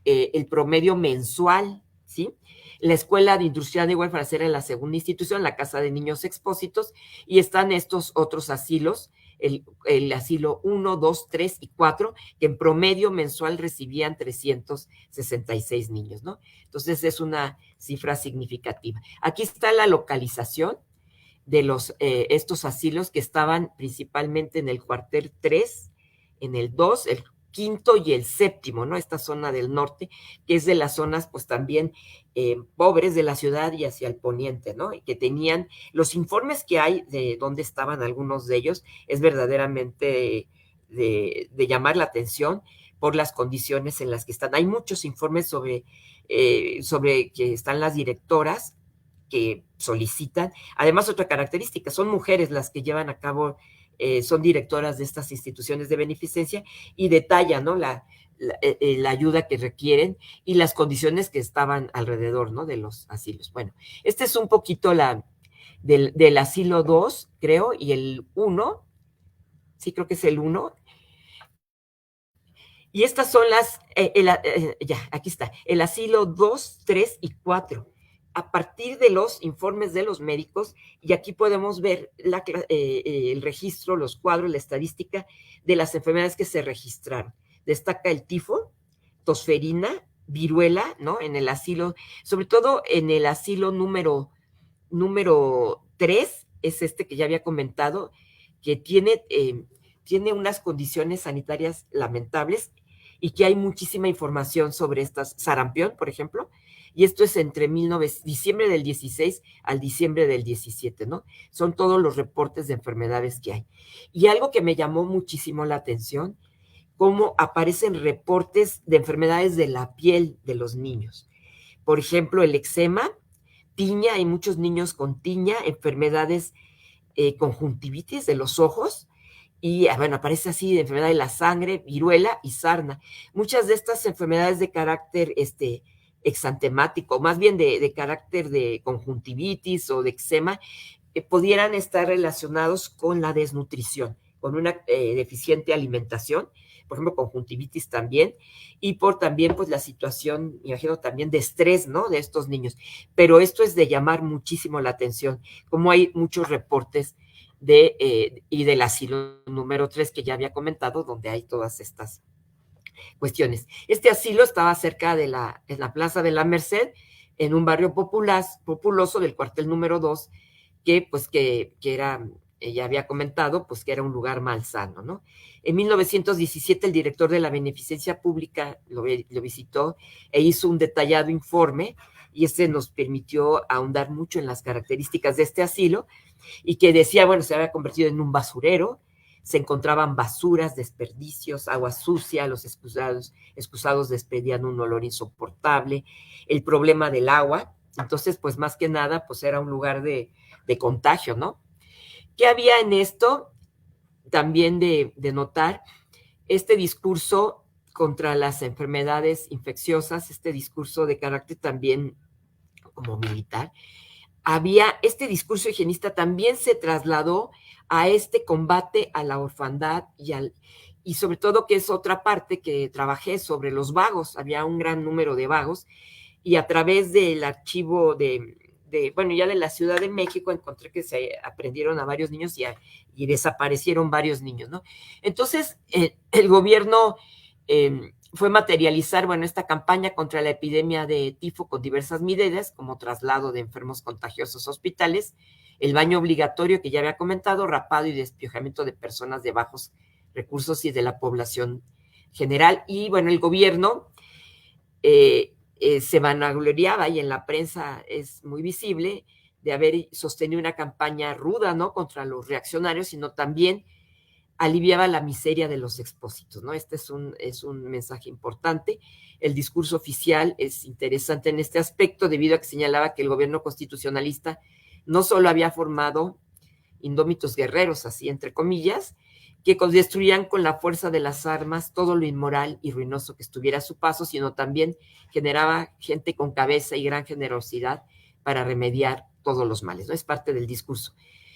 el promedio mensual, ¿sí? La Escuela de Industrial de Huérfanos era la segunda institución, la Casa de Niños Expósitos, y están estos otros asilos, el asilo 1, 2, 3 y 4, que en promedio mensual recibían 366 niños, ¿no? Entonces es una cifra significativa. Aquí está la localización de estos asilos, que estaban principalmente en el cuartel 3, en el 2, el quinto y el séptimo, ¿no? Esta zona del norte, que es de las zonas, pues también pobres de la ciudad y hacia el poniente, ¿no? Y que tenían los informes que hay de dónde estaban algunos de ellos, es verdaderamente de llamar la atención por las condiciones en las que están. Hay muchos informes sobre que están las directoras que solicitan. Además, otra característica, son mujeres las que llevan a cabo, son directoras de estas instituciones de beneficencia, y detallan, ¿no?, la ayuda que requieren y las condiciones que estaban alrededor, ¿no?, de los asilos. Bueno, este es un poquito del asilo 2, creo, y el 1, sí creo que es el 1, y estas son ya, aquí está, el asilo 2, 3 y 4. A partir de los informes de los médicos, y aquí podemos ver el registro, los cuadros, la estadística de las enfermedades que se registraron. Destaca el tifo, tosferina, viruela, ¿no? En el asilo, sobre todo en el asilo número 3, es este que ya había comentado, que tiene unas condiciones sanitarias lamentables y que hay muchísima información sobre estas, sarampión, por ejemplo, y esto es entre diciembre del 16 al diciembre del 17, ¿no? Son todos los reportes de enfermedades que hay. Y algo que me llamó muchísimo la atención, cómo aparecen reportes de enfermedades de la piel de los niños. Por ejemplo, el eczema, tiña, hay muchos niños con tiña, enfermedades conjuntivitis de los ojos, y bueno, aparece así de enfermedad de la sangre, viruela y sarna. Muchas de estas enfermedades de carácter exantemático, más bien de carácter de conjuntivitis o de eczema, pudieran estar relacionados con la desnutrición, con una deficiente alimentación, por ejemplo, conjuntivitis también, y por también, pues, la situación, me imagino, también de estrés, ¿no?, de estos niños. Pero esto es de llamar muchísimo la atención, como hay muchos reportes y del asilo número 3 que ya había comentado, donde hay todas estas cuestiones. Este asilo estaba cerca en la Plaza de la Merced, en un barrio populoso del cuartel número 2, que era, ya había comentado, pues que era un lugar malsano, ¿no? En 1917 el director de la Beneficencia Pública lo visitó e hizo un detallado informe, y este nos permitió ahondar mucho en las características de este asilo, y que decía, bueno, se había convertido en un basurero, se encontraban basuras, desperdicios, agua sucia, los excusados despedían un olor insoportable, el problema del agua. Entonces, pues más que nada, pues era un lugar de contagio, ¿no? ¿Qué había en esto? También de notar este discurso contra las enfermedades infecciosas, este discurso de carácter también como militar. Este discurso higienista también se trasladó a este combate a la orfandad y sobre todo, que es otra parte que trabajé sobre los vagos. Había un gran número de vagos y a través del archivo bueno, ya de la Ciudad de México encontré que se aprendieron a varios niños y desaparecieron varios niños, ¿no? Entonces, el gobierno fue materializar, bueno, esta campaña contra la epidemia de tifo con diversas medidas, como traslado de enfermos contagiosos a hospitales, el baño obligatorio que ya había comentado, rapado y despiojamiento de personas de bajos recursos y de la población general. Y bueno, el gobierno se vanagloriaba, y en la prensa es muy visible, de haber sostenido una campaña ruda, ¿no?, contra los reaccionarios, sino también aliviaba la miseria de los expósitos, ¿no? Este es un mensaje importante. El discurso oficial es interesante en este aspecto, debido a que señalaba que el gobierno constitucionalista no solo había formado indómitos guerreros, así entre comillas, que destruían con la fuerza de las armas todo lo inmoral y ruinoso que estuviera a su paso, sino también generaba gente con cabeza y gran generosidad para remediar todos los males, ¿no? Es parte del discurso.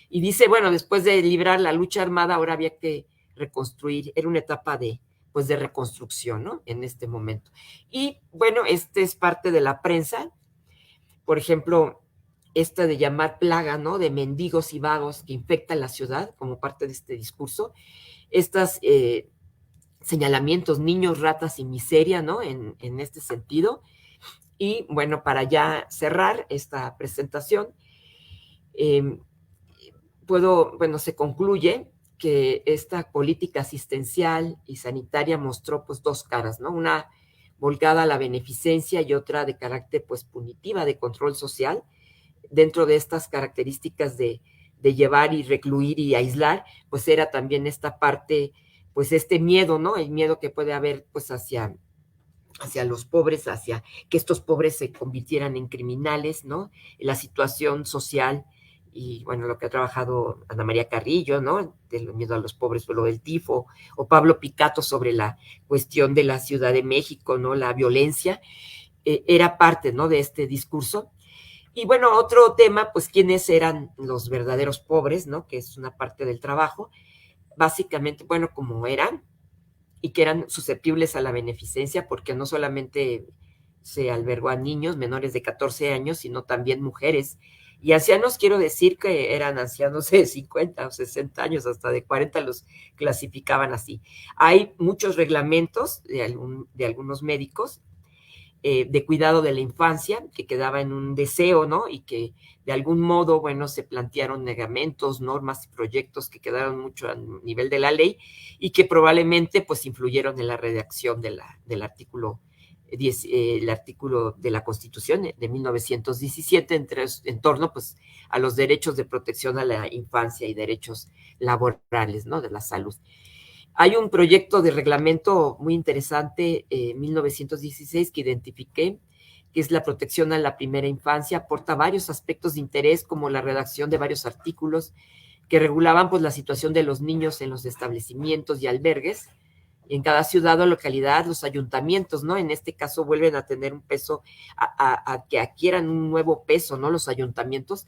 Y dice, bueno, después de librar la lucha armada, ahora había que reconstruir, era una etapa pues de reconstrucción, ¿no?, en este momento. Y bueno, este es parte de la prensa, por ejemplo, esta de llamar plaga, ¿no?, de mendigos y vagos que infectan la ciudad, como parte de este discurso, estas señalamientos, niños, ratas y miseria, ¿no?, en este sentido. Y bueno, para ya cerrar esta presentación, bueno, se concluye que esta política asistencial y sanitaria mostró pues dos caras, ¿no? Una volcada a la beneficencia y otra de carácter pues punitiva, de control social. Dentro de estas características de llevar y recluir y aislar, pues era también esta parte, pues este miedo, ¿no? El miedo que puede haber pues hacia los pobres, hacia que estos pobres se convirtieran en criminales, ¿no? La situación social y, bueno, lo que ha trabajado Ana María Carrillo, ¿no?, del miedo a los pobres por lo del tifo, o Pablo Picato sobre la cuestión de la Ciudad de México, ¿no?, la violencia, era parte, ¿no?, de este discurso. Y bueno, otro tema, pues, quiénes eran los verdaderos pobres, ¿no?, que es una parte del trabajo. Básicamente, bueno, como eran, y que eran susceptibles a la beneficencia, porque no solamente se albergó a niños menores de 14 años, sino también mujeres. Y ancianos, quiero decir que eran ancianos de 50 o 60 años, hasta de 40 los clasificaban así. Hay muchos reglamentos de algunos médicos de cuidado de la infancia, que quedaba en un deseo, ¿no? Y que de algún modo, bueno, se plantearon reglamentos, normas y proyectos que quedaron mucho a nivel de la ley y que probablemente pues influyeron en la redacción del artículo 10, el artículo de la Constitución de 1917 en torno pues a los derechos de protección a la infancia y derechos laborales, ¿no?, de la salud. Hay un proyecto de reglamento muy interesante en 1916 que identifiqué, que es la protección a la primera infancia. Aporta varios aspectos de interés, como la redacción de varios artículos que regulaban pues la situación de los niños en los establecimientos y albergues. En cada ciudad o localidad, los ayuntamientos, ¿no?, en este caso vuelven a tener un peso, a que adquieran un nuevo peso, ¿no?, los ayuntamientos,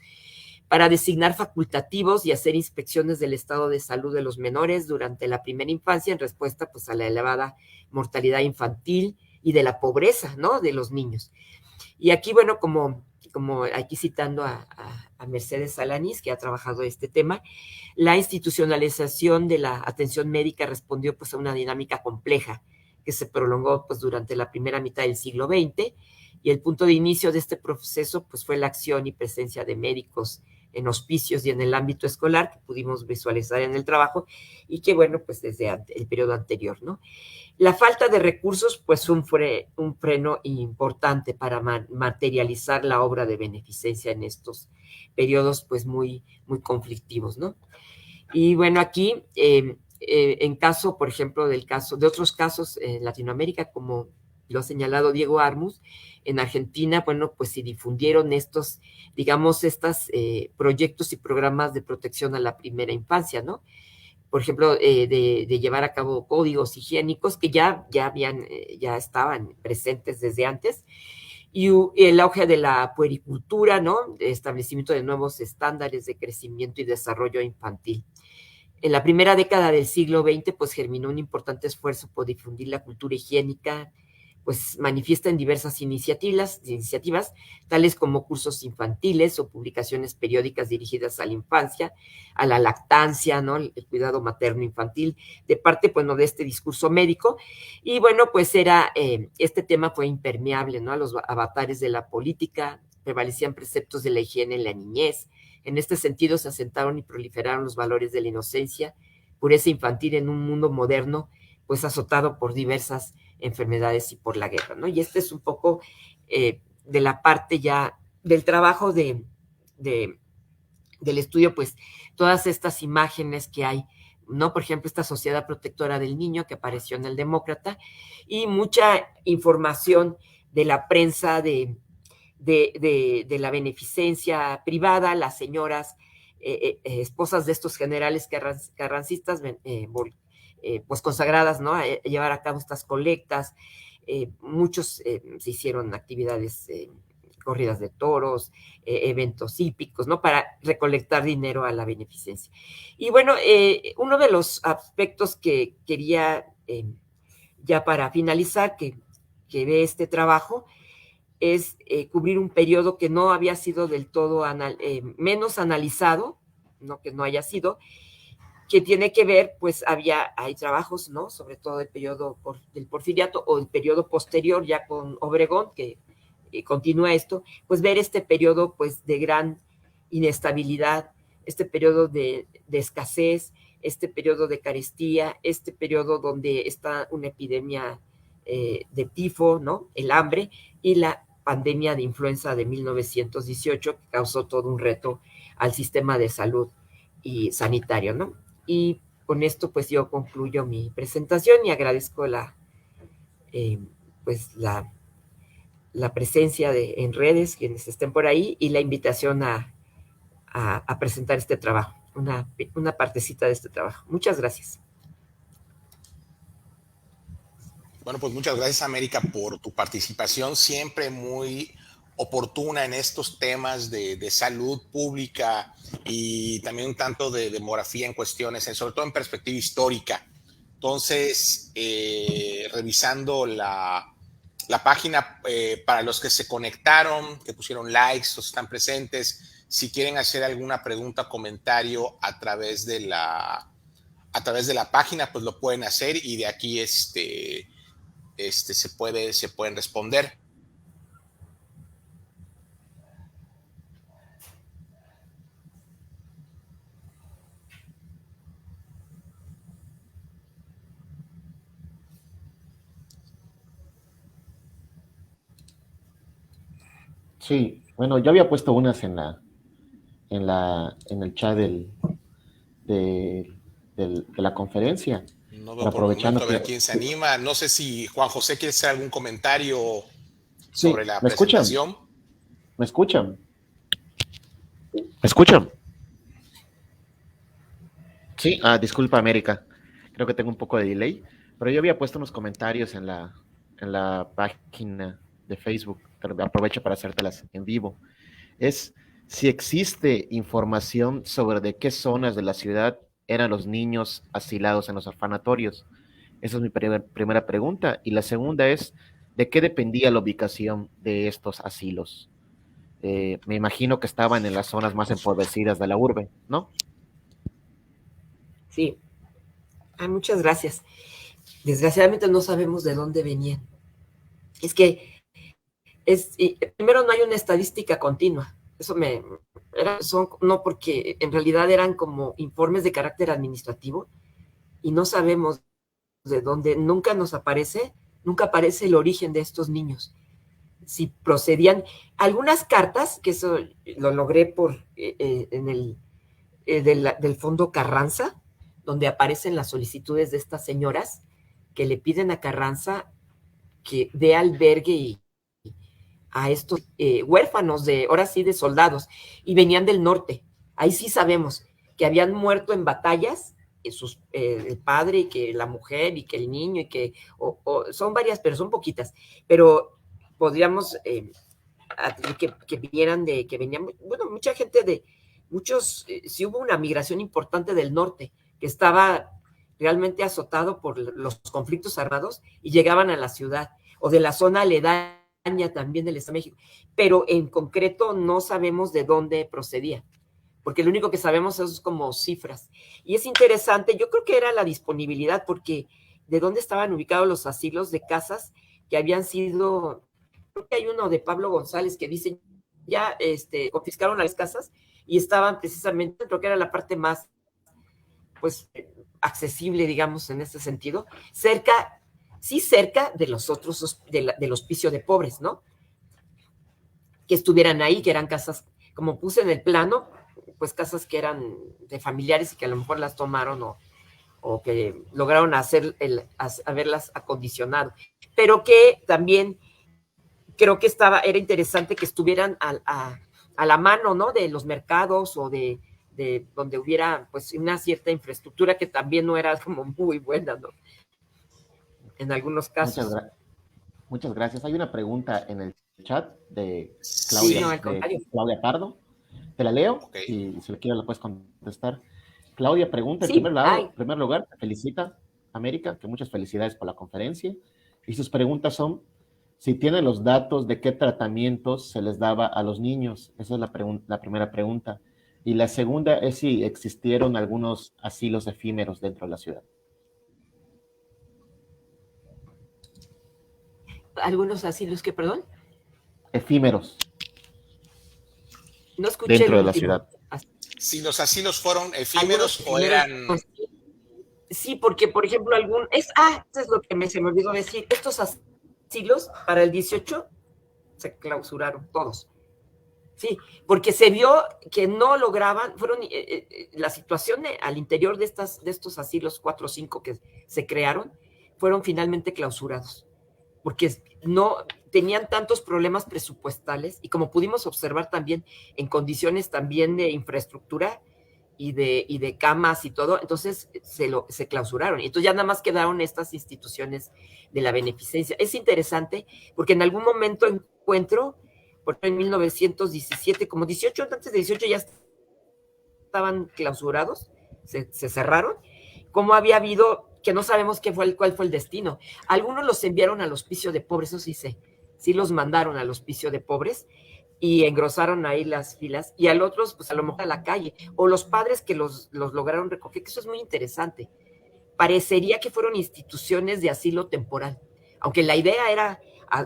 para designar facultativos y hacer inspecciones del estado de salud de los menores durante la primera infancia en respuesta pues a la elevada mortalidad infantil y de la pobreza, ¿no?, de los niños. Y aquí, bueno, como aquí citando a Mercedes Alanís, que ha trabajado este tema, la institucionalización de la atención médica respondió pues a una dinámica compleja que se prolongó pues durante la primera mitad del siglo XX, y el punto de inicio de este proceso pues fue la acción y presencia de médicos en hospicios y en el ámbito escolar, que pudimos visualizar en el trabajo, y que, bueno, pues desde el periodo anterior, ¿no? La falta de recursos, pues un freno importante para materializar la obra de beneficencia en estos periodos, pues muy, muy conflictivos, ¿no? Y bueno, aquí, en caso, por ejemplo, de otros casos en Latinoamérica, como lo ha señalado Diego Armus, en Argentina, bueno, pues se difundieron estos, digamos, proyectos y programas de protección a la primera infancia, ¿no? Por ejemplo, de llevar a cabo códigos higiénicos que ya estaban presentes desde antes, y el auge de la puericultura, ¿no?, de establecimiento de nuevos estándares de crecimiento y desarrollo infantil. En la primera década del siglo XX, pues germinó un importante esfuerzo por difundir la cultura higiénica, pues manifiesta en diversas iniciativas, tales como cursos infantiles o publicaciones periódicas dirigidas a la infancia, a la lactancia, ¿no? El cuidado materno-infantil, de parte, bueno, de este discurso médico. Y bueno, pues este tema fue impermeable, ¿no? A los avatares de la política, prevalecían preceptos de la higiene en la niñez. En este sentido se asentaron y proliferaron los valores de la inocencia, pureza infantil en un mundo moderno, pues azotado por diversas enfermedades y por la guerra, ¿no? Y este es un poco de la parte ya del trabajo del estudio, pues todas estas imágenes que hay, ¿no? Por ejemplo, esta Sociedad Protectora del Niño que apareció en el Demócrata, y mucha información de la prensa de la beneficencia privada, las señoras esposas de estos generales carrancistas, pues consagradas, ¿no? A llevar a cabo estas colectas. Muchos se hicieron actividades, corridas de toros, eventos hípicos, ¿no? Para recolectar dinero a la beneficencia. Y bueno, uno de los aspectos que quería, ya para finalizar, que ve este trabajo, es cubrir un periodo que no había sido del todo menos analizado, no que no haya sido, que tiene que ver, pues hay trabajos, ¿no? Sobre todo el periodo del Porfiriato o el periodo posterior ya con Obregón, que continúa esto, pues ver este periodo pues de gran inestabilidad, este periodo de escasez, este periodo de carestía, este periodo donde está una epidemia de tifo, ¿no? El hambre y la pandemia de influenza de 1918 que causó todo un reto al sistema de salud y sanitario, ¿no? Y con esto pues yo concluyo mi presentación y agradezco pues la presencia en redes, quienes estén por ahí, y la invitación a presentar este trabajo, una partecita de este trabajo. Muchas gracias. Bueno, pues muchas gracias, América, por tu participación, siempre muy oportuna en estos temas de salud pública y también un tanto de demografía en cuestiones, sobre todo en perspectiva histórica. Entonces, revisando la página, para los que se conectaron, que pusieron likes, los están presentes, si quieren hacer alguna pregunta o comentario a través de la página, pues lo pueden hacer y de aquí se pueden responder. Sí, bueno, yo había puesto unas en el chat de la conferencia. No veo por el momento a ver quién se anima. No sé si Juan José quiere hacer algún comentario sobre la presentación. ¿Me escuchan? ¿Me escuchan? Sí, disculpa, América. Creo que tengo un poco de delay, pero yo había puesto unos comentarios en la página de Facebook. Aprovecho para hacértelas en vivo. Es si existe información sobre de qué zonas de la ciudad eran los niños asilados en los orfanatorios. Esa es mi primera pregunta. Y la segunda es, ¿de qué dependía la ubicación de estos asilos? Me imagino que estaban en las zonas más empobrecidas de la urbe, ¿no? Sí. Muchas gracias. Desgraciadamente no sabemos de dónde venían. Es que primero no hay una estadística continua. Eso no, porque en realidad eran como informes de carácter administrativo y no sabemos de dónde, nunca aparece el origen de estos niños. Si procedían algunas cartas, que eso lo logré en el del Fondo Carranza, donde aparecen las solicitudes de estas señoras que le piden a Carranza que dé albergue a estos huérfanos ahora sí, de soldados, y venían del norte. Ahí sí sabemos que habían muerto en batallas, el padre y que la mujer y que el niño y que son varias, pero son poquitas, pero podríamos que vinieran que venían, bueno, mucha gente muchos, sí hubo una migración importante del norte, que estaba realmente azotado por los conflictos armados y llegaban a la ciudad, o de la zona aledaña también del Estado de México, pero en concreto no sabemos de dónde procedía, porque lo único que sabemos es como cifras. Y es interesante, yo creo que era la disponibilidad, porque de dónde estaban ubicados los asilos de casas que habían sido, creo que hay uno de Pablo González que dice, ya confiscaron las casas y estaban precisamente, creo que era la parte más, pues, accesible, digamos, en ese sentido, cerca de los otros, del hospicio de pobres, ¿no? Que estuvieran ahí, que eran casas, como puse en el plano, pues casas que eran de familiares y que a lo mejor las tomaron o que lograron haberlas acondicionado, pero que también creo que era interesante que estuvieran a la mano, ¿no? De los mercados o de donde hubiera pues una cierta infraestructura que también no era como muy buena, ¿no? En algunos casos. Muchas gracias. Hay una pregunta en el chat de Claudia, sí, no, de Claudia Pardo. Te la leo Okay. y si le quieres la puedes contestar. Claudia pregunta, sí, en primer lugar, felicita a América, que muchas felicidades por la conferencia. Y sus preguntas son si tienen los datos de qué tratamientos se les daba a los niños. Esa es la primera pregunta. Y la segunda es si existieron algunos asilos efímeros dentro de la ciudad. ¿Algunos asilos que, perdón? Efímeros. No escuché dentro de la ciudad. Si los asilos fueron efímeros o eran... Sí, porque, por ejemplo, esto es lo que se me olvidó decir, estos asilos para el 18 se clausuraron todos. Sí, porque se vio que no lograban, la situación al interior de estos asilos 4 o 5 que se crearon, fueron finalmente clausurados, porque no tenían tantos problemas presupuestales y como pudimos observar también en condiciones también de infraestructura y de camas y todo, entonces se clausuraron. Y entonces ya nada más quedaron estas instituciones de la beneficencia. Es interesante porque en algún momento encuentro, por ejemplo, en 1917, como 18, antes de 18 ya estaban clausurados, se cerraron, como había habido, que no sabemos cuál fue el destino. Algunos los enviaron al hospicio de pobres, eso sí los mandaron al hospicio de pobres, y engrosaron ahí las filas, y al otros, pues a lo mejor a la calle, o los padres que los lograron recoger, que eso es muy interesante. Parecería que fueron instituciones de asilo temporal, aunque la idea era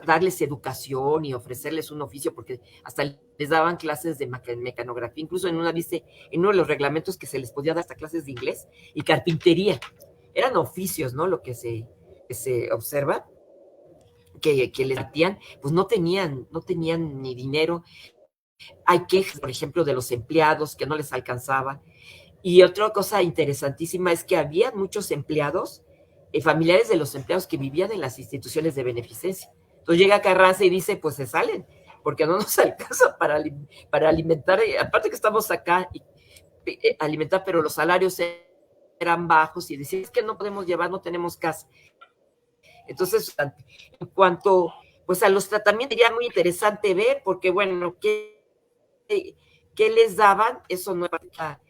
darles educación y ofrecerles un oficio, porque hasta les daban clases de mecanografía, incluso en uno de los reglamentos que se les podía dar hasta clases de inglés y carpintería. Eran oficios, ¿no? Lo que se observa. Que les datían, pues no tenían ni dinero. Hay quejas, por ejemplo, de los empleados que no les alcanzaba. Y otra cosa interesantísima es que había muchos empleados, familiares de los empleados que vivían en las instituciones de beneficencia. Entonces llega Carranza y dice, pues se salen, porque no nos alcanza para alimentar, aparte que estamos acá, alimentar, pero los salarios eran bajos y decían, es que no podemos llevar, no tenemos casa. Entonces, en cuanto pues a los tratamientos, sería muy interesante ver, porque bueno, ¿qué les daban? Eso no era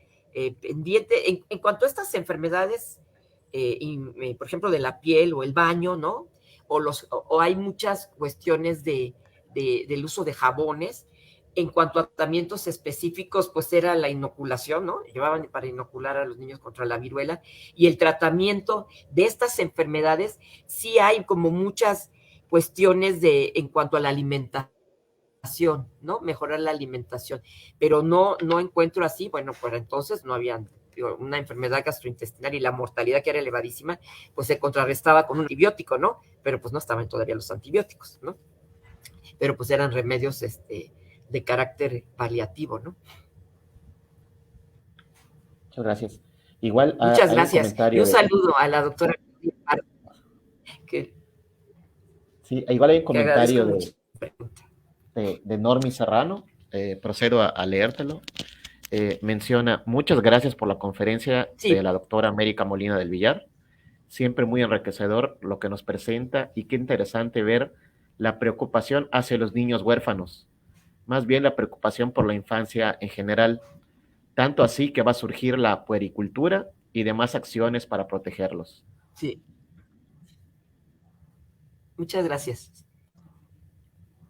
pendiente. En cuanto a estas enfermedades, por ejemplo, de la piel o el baño, ¿no? O hay muchas cuestiones del uso de jabones. En cuanto a tratamientos específicos, pues era la inoculación, ¿no? Llevaban para inocular a los niños contra la viruela. Y el tratamiento de estas enfermedades, sí hay como muchas cuestiones en cuanto a la alimentación, ¿no? Mejorar la alimentación. Pero no encuentro así, bueno, pues entonces no había una enfermedad gastrointestinal y la mortalidad que era elevadísima, pues se contrarrestaba con un antibiótico, ¿no? Pero pues no estaban todavía los antibióticos, ¿no? Pero pues eran remedios, de carácter paliativo, ¿no? Muchas gracias. Igual muchas gracias. Y un saludo a la doctora. Sí, igual hay un comentario de Normi Serrano, procedo a leértelo. Menciona, muchas gracias por la conferencia de la doctora América Molina del Villar. Siempre muy enriquecedor lo que nos presenta y qué interesante ver la preocupación hacia los niños huérfanos. Más bien la preocupación por la infancia en general, tanto así que va a surgir la puericultura y demás acciones para protegerlos. Sí. Muchas gracias.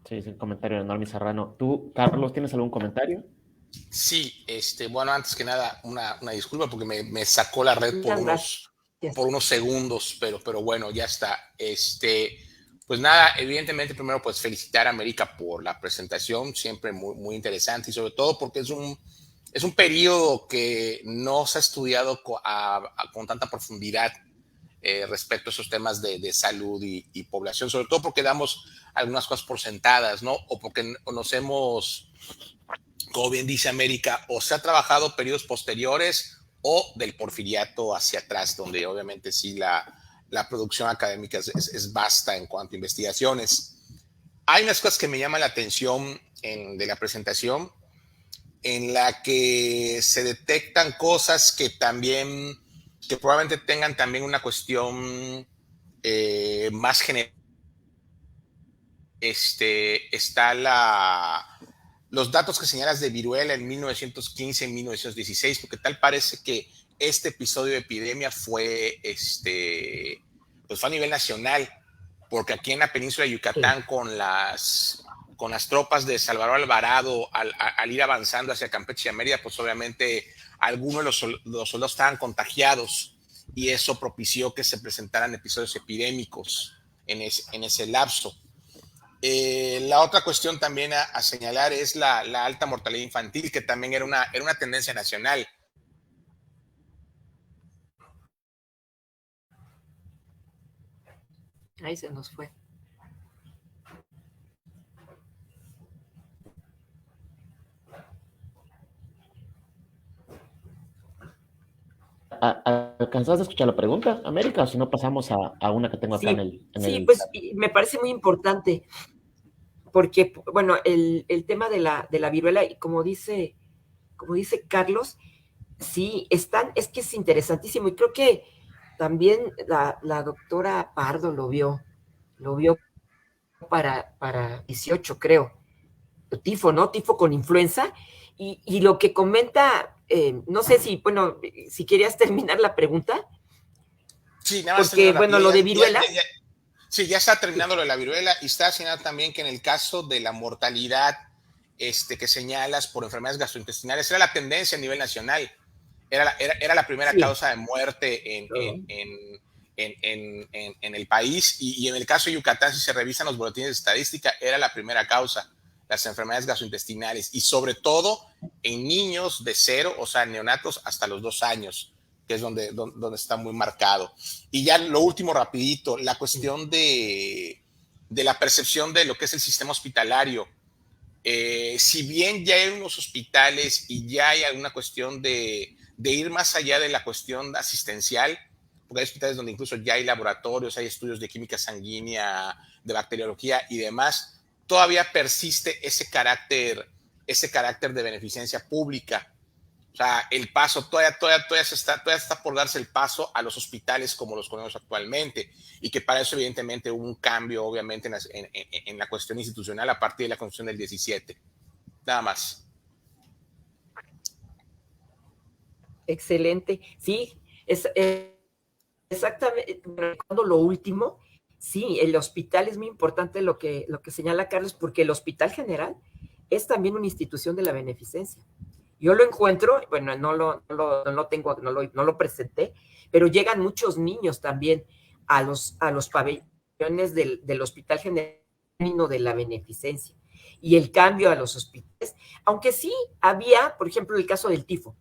Sí, es un comentario de Normi Serrano. ¿Tú, Carlos, tienes algún comentario? Sí, bueno, antes que nada, una disculpa porque me sacó la red por unos segundos, pero bueno, ya está. Pues nada, evidentemente primero pues felicitar a América por la presentación, siempre muy, muy interesante y sobre todo porque es un periodo que no se ha estudiado con tanta profundidad respecto a esos temas de salud y población, sobre todo porque damos algunas cosas por sentadas, ¿no? O porque nos hemos, como bien dice América, o se ha trabajado periodos posteriores o del porfiriato hacia atrás, donde obviamente sí la producción académica es vasta en cuanto a investigaciones. Hay unas cosas que me llaman la atención de la presentación, en la que se detectan cosas que probablemente tengan también una cuestión más general. Está los datos que señalas de viruela en 1915 y 1916, porque tal parece que este episodio de epidemia fue, pues fue a nivel nacional, porque aquí en la península de Yucatán, con las tropas de Salvador Alvarado, al ir avanzando hacia Campeche y Mérida, pues obviamente algunos de los soldados estaban contagiados y eso propició que se presentaran episodios epidémicos en ese lapso. La otra cuestión también a señalar es la alta mortalidad infantil, que también era una tendencia nacional. Ahí se nos fue. ¿Alcanzaste a escuchar la pregunta, América? O si no, pasamos a una que tengo acá en el... Pues me parece muy importante, porque, bueno, el tema de la viruela, y como dice Carlos, sí, es que es interesantísimo, y creo que también la doctora Pardo lo vio para 18, creo, tifo, ¿no? Tifo con influenza, y lo que comenta, no sé si querías terminar la pregunta. Sí, nada más. Porque, bueno, lo de viruela. Sí, ya está terminando lo de la viruela y está señalando también que en el caso de la mortalidad que señalas por enfermedades gastrointestinales, era la tendencia a nivel nacional. Era la primera causa de muerte en el país y en el caso de Yucatán, si se revisan los boletines de estadística, era la primera causa, las enfermedades gastrointestinales y sobre todo en niños de 0, o sea, neonatos hasta los 2 años, que es donde está muy marcado. Y ya lo último rapidito, la cuestión de la percepción de lo que es el sistema hospitalario. Si bien ya hay unos hospitales y ya hay alguna cuestión de ir más allá de la cuestión asistencial, porque hay hospitales donde incluso ya hay laboratorios, hay estudios de química sanguínea, de bacteriología y demás, todavía persiste ese carácter de beneficencia pública. O sea, el paso todavía está por darse el paso a los hospitales como los conocemos actualmente y que para eso evidentemente hubo un cambio obviamente en la cuestión institucional a partir de la Constitución del 17. Nada más. Excelente. Sí, exactamente. Recuerdo lo último. Sí, el hospital es muy importante lo que señala Carlos, porque el Hospital General es también una institución de la beneficencia. Yo lo encuentro, bueno, no lo presenté, pero llegan muchos niños también a los pabellones del Hospital General de la Beneficencia. Y el cambio a los hospitales, aunque sí había, por ejemplo, el caso del tifo.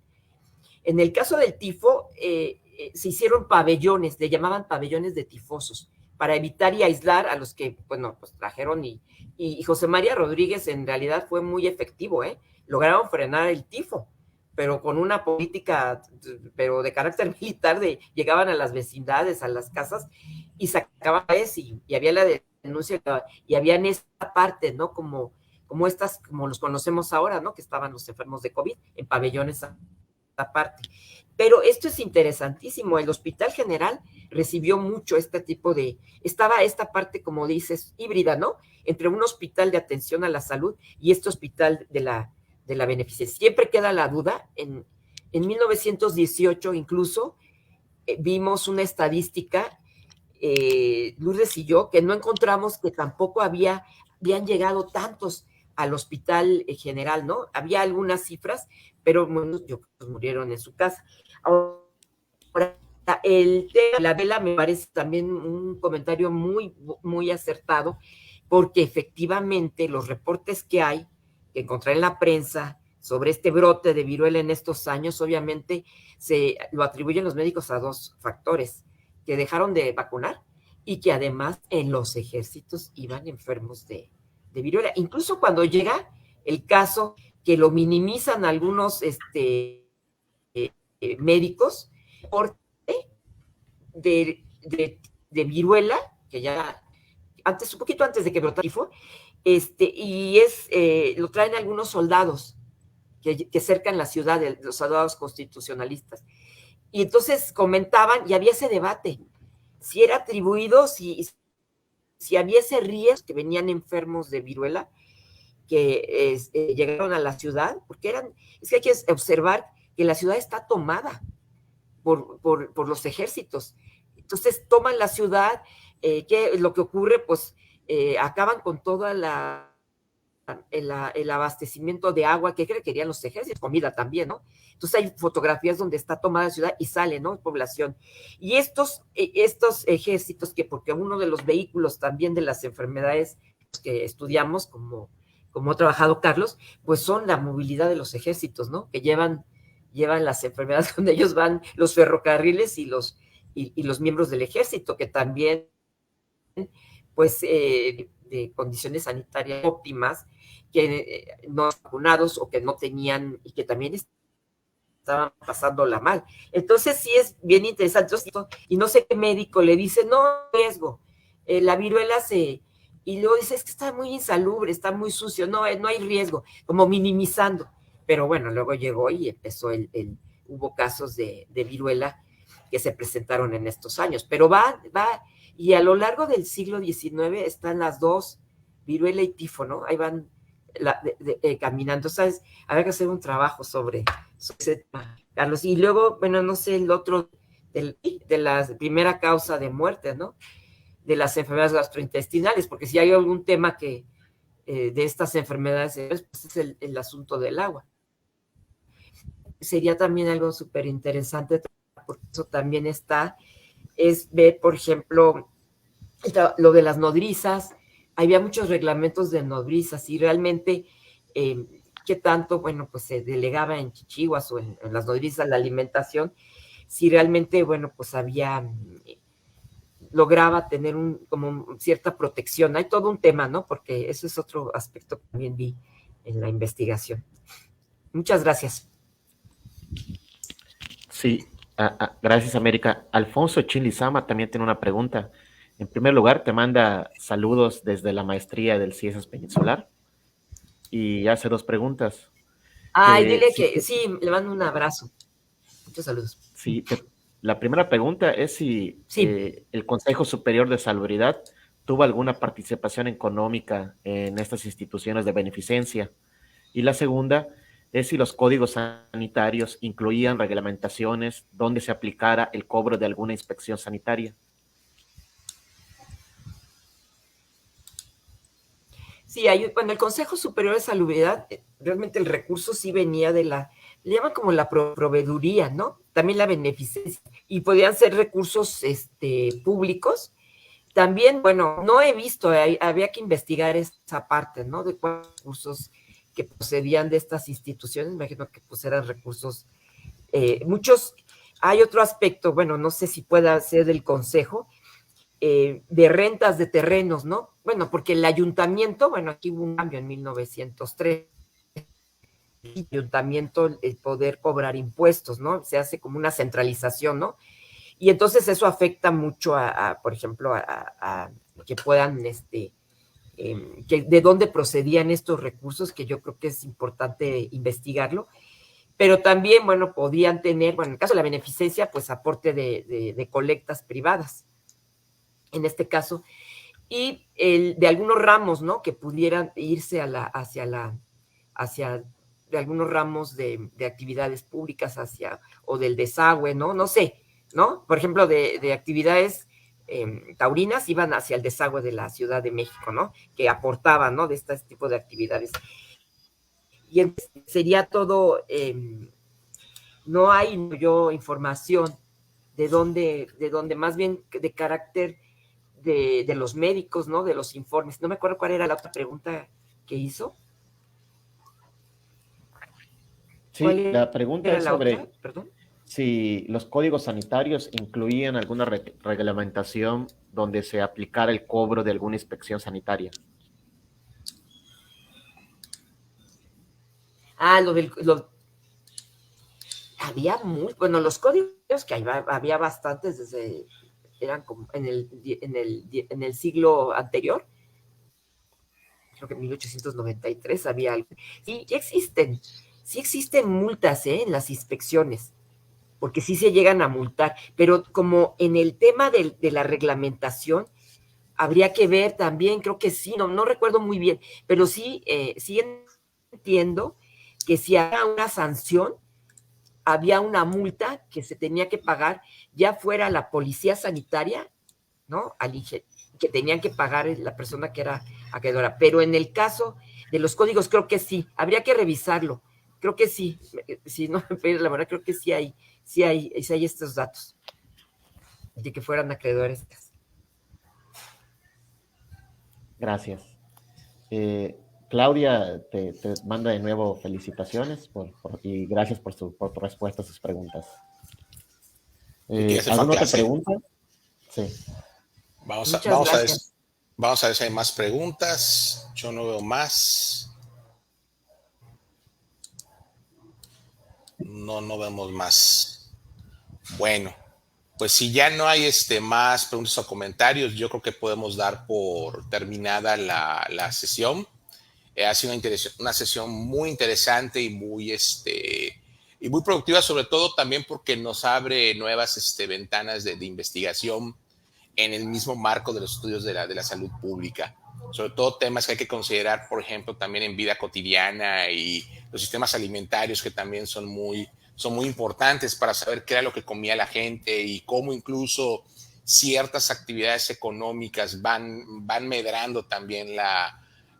En el caso del tifo, se hicieron pabellones, le llamaban pabellones de tifosos, para evitar y aislar a los que, bueno, pues trajeron y José María Rodríguez en realidad fue muy efectivo, lograron frenar el tifo, pero con una política, pero de carácter militar, llegaban a las vecindades, a las casas, y sacaban eso, y había la denuncia, y había en esta parte, ¿no? Como los conocemos ahora, ¿no? Que estaban los enfermos de COVID en pabellones aparte. Pero esto es interesantísimo, el Hospital General recibió mucho este tipo estaba esta parte, como dices, híbrida, ¿no? Entre un hospital de atención a la salud y este hospital de la beneficencia. Siempre queda la duda, en 1918 incluso, vimos una estadística, Lourdes y yo, que no encontramos que tampoco habían llegado tantos al hospital general, ¿no? Había algunas cifras, pero muchos murieron en su casa. Ahora, el tema de la vela me parece también un comentario muy, muy acertado, porque efectivamente los reportes que hay, que encontré en la prensa sobre este brote de viruela en estos años, obviamente se lo atribuyen los médicos a dos factores: que dejaron de vacunar y que además en los ejércitos iban enfermos de viruela. Incluso cuando llega el caso, que lo minimizan algunos médicos, por de viruela, que ya antes, un poquito antes de que brotara, y lo traen algunos soldados que cercan la ciudad, los soldados constitucionalistas. Y entonces comentaban, y había ese debate, si era atribuido, si había ese riesgo, que venían enfermos de viruela, que llegaron a la ciudad, porque es que hay que observar que la ciudad está tomada por los ejércitos. Entonces toman la ciudad, lo que ocurre, pues acaban con toda el abastecimiento de agua que querían los ejércitos, comida también, ¿no? Entonces hay fotografías donde está tomada la ciudad y sale, ¿no? Población. Y estos ejércitos, que porque uno de los vehículos también de las enfermedades que estudiamos, como ha trabajado Carlos, pues son la movilidad de los ejércitos, ¿no? Que llevan las enfermedades donde ellos van, los ferrocarriles y los miembros del ejército, que también, pues, de condiciones sanitarias óptimas, que no vacunados o que no tenían, y que también estaban pasándola mal. Entonces sí es bien interesante, y no sé qué médico le dice, no, riesgo, la viruela y luego dice, es que está muy insalubre, está muy sucio, no hay riesgo, como minimizando. Pero bueno, luego llegó y empezó hubo casos de viruela que se presentaron en estos años, pero va, y a lo largo del siglo XIX están las dos, viruela y tifo, ¿no? Ahí van caminando, ¿sabes? Habrá que hacer un trabajo sobre ese tema, Carlos. Y luego, bueno, no sé, el otro, de la primera causa de muerte, ¿no? De las enfermedades gastrointestinales, porque si hay algún tema que de estas enfermedades, pues es el asunto del agua. Sería también algo súper interesante, porque eso también es ver, por ejemplo, lo de las nodrizas. Había muchos reglamentos de nodrizas y realmente qué tanto, bueno, pues se delegaba en chichiguas o en las nodrizas la alimentación, si realmente, bueno, pues lograba tener como cierta protección. Hay todo un tema, ¿no? Porque eso es otro aspecto que también vi en la investigación. Muchas gracias. Sí, gracias, América. Alfonso Chinlizama también tiene una pregunta. En primer lugar, te manda saludos desde la maestría del CIESAS Peninsular y hace dos preguntas. Ay, dile que sí, le mando un abrazo. Muchos saludos. Sí, la primera pregunta es si el Consejo Superior de Salubridad tuvo alguna participación económica en estas instituciones de beneficencia. Y la segunda es si los códigos sanitarios incluían reglamentaciones donde se aplicara el cobro de alguna inspección sanitaria. Sí, bueno, el Consejo Superior de Salubridad, realmente el recurso sí venía le llaman como la proveeduría, ¿no? También la beneficencia, y podían ser recursos públicos. También, bueno, no he visto, había que investigar esa parte, ¿no? De cuáles recursos que procedían de estas instituciones, me imagino que pues eran recursos, muchos. Hay otro aspecto, bueno, no sé si pueda ser del Consejo, de rentas de terrenos, ¿no? Bueno, porque el ayuntamiento, bueno, aquí hubo un cambio en 1903, el ayuntamiento, el poder cobrar impuestos, ¿no? Se hace como una centralización, ¿no? Y entonces eso afecta mucho por ejemplo, a que puedan, que de dónde procedían estos recursos, que yo creo que es importante investigarlo. Pero también, bueno, podían tener, bueno, en el caso de la beneficencia, pues aporte de colectas privadas, en este caso, y de algunos ramos, ¿no? Que pudieran irse hacia de algunos ramos de actividades públicas o del desagüe, ¿no? No sé, ¿no? Por ejemplo, de actividades taurinas iban hacia el desagüe de la Ciudad de México, ¿no? Que aportaban, ¿no? De este tipo de actividades. Y entonces sería todo, no hay yo información de dónde más bien de carácter de los médicos, ¿no? De los informes. No me acuerdo cuál era la otra pregunta que hizo. Sí, la pregunta ¿Era es la otra? sobre Perdón. si los códigos sanitarios incluían alguna reglamentación donde se aplicara el cobro de alguna inspección sanitaria. Ah, había bueno, los códigos que había bastantes eran como en el siglo anterior, creo que en 1893 había algo. Sí existen multas en las inspecciones, porque sí se llegan a multar, pero como en el tema de la reglamentación, habría que ver también, creo que sí, no recuerdo muy bien, pero sí, sí entiendo que si había una sanción, había una multa que se tenía que pagar, ya fuera la policía sanitaria, ¿no? Que tenían que pagar la persona que era acreedora. Pero en el caso de los códigos, creo que sí, habría que revisarlo. Creo que sí, si no, la verdad creo que sí hay estos datos de que fueran acreedores. Gracias. Claudia te manda de nuevo felicitaciones y gracias por tu respuesta a sus preguntas. Y que ya se fue a ¿Alguna otra clase. pregunta? Sí. Muchas gracias. Vamos a ver si hay más preguntas. Yo no veo más. No vemos más. Bueno, pues si ya no hay más preguntas o comentarios, yo creo que podemos dar por terminada la sesión. Ha sido una sesión muy interesante y muy productiva, sobre todo también porque nos abre nuevas ventanas de investigación en el mismo marco de los estudios de la salud pública. Sobre todo temas que hay que considerar, por ejemplo, también en vida cotidiana y los sistemas alimentarios que también son muy importantes para saber qué era lo que comía la gente y cómo incluso ciertas actividades económicas van medrando también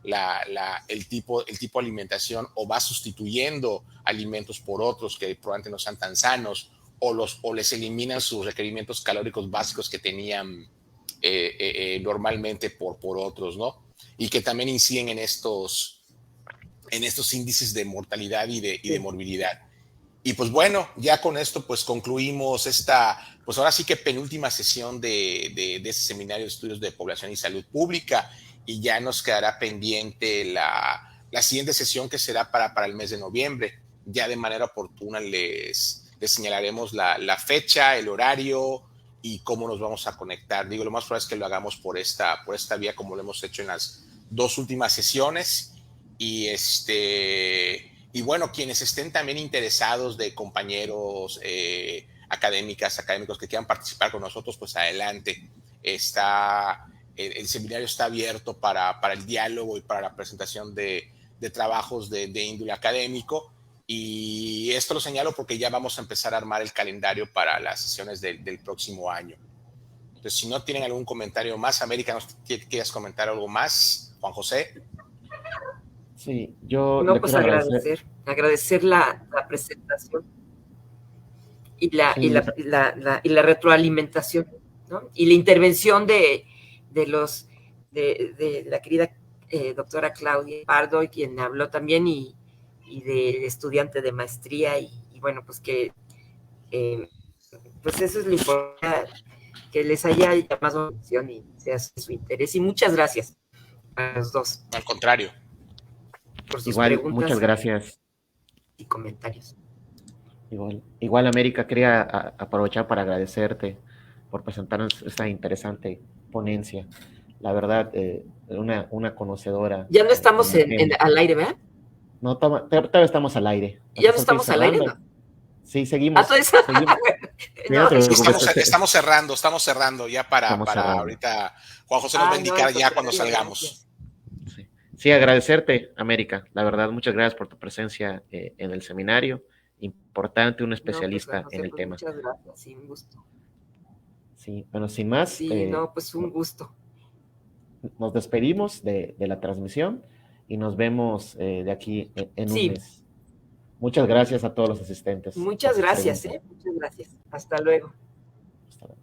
el tipo de alimentación o va sustituyendo alimentos por otros que probablemente no sean tan sanos o les eliminan sus requerimientos calóricos básicos que tenían normalmente por otros, ¿no? Y que también inciden en estos índices de mortalidad y de morbilidad. Y pues bueno, ya con esto pues concluimos pues ahora sí que penúltima sesión de este seminario de estudios de población y salud pública, y ya nos quedará pendiente la siguiente sesión, que será para el mes de noviembre. Ya de manera oportuna les señalaremos la fecha, el horario y cómo nos vamos a conectar. Digo, lo más probable es que lo hagamos por esta vía, como lo hemos hecho en las dos últimas sesiones. Y bueno, quienes estén también interesados, de compañeros académicos que quieran participar con nosotros, pues adelante. El seminario está abierto para el diálogo y para la presentación de trabajos de índole académico. Y esto lo señalo porque ya vamos a empezar a armar el calendario para las sesiones del próximo año. Entonces, si no tienen algún comentario más, América, ¿no quieres comentar algo más? Juan José. Sí, yo No, le pues quiero agradecer. agradecer la presentación y Sí, la retroalimentación, ¿no? Y la intervención de la querida doctora Claudia Pardo, y quien habló también, y del estudiante de maestría, y bueno, pues que pues eso es lo importante, que les haya llamado la atención y sea su interés. Y muchas gracias a los dos. Al contrario. Por sus igual, muchas preguntas gracias. y comentarios. Igual América, quería aprovechar para agradecerte por presentarnos esta interesante ponencia. La verdad, una conocedora. Ya no estamos tema. al aire, ¿verdad? No, todavía estamos al aire. Ya Hasta no estoy estamos al aire, cerrando. ¿no? Sí, seguimos. Entonces, seguimos. no, No te Sí, preocupes, estamos cerrando ya para cerrando. ahorita. Juan José nos va a no, indicar al ya cuando contrario, salgamos. gracias. Sí. Sí, agradecerte, América. La verdad, muchas gracias por tu presencia en el seminario. Importante, un No, pues especialista en José, el pues tema. muchas gracias, sí, un gusto. Sí, bueno, sin más, Sí, no, pues un gusto. nos despedimos de la transmisión y nos vemos de aquí en un Sí, mes. Muchas gracias a todos los asistentes por muchas sus gracias, preguntas. muchas gracias. Hasta luego. Hasta luego.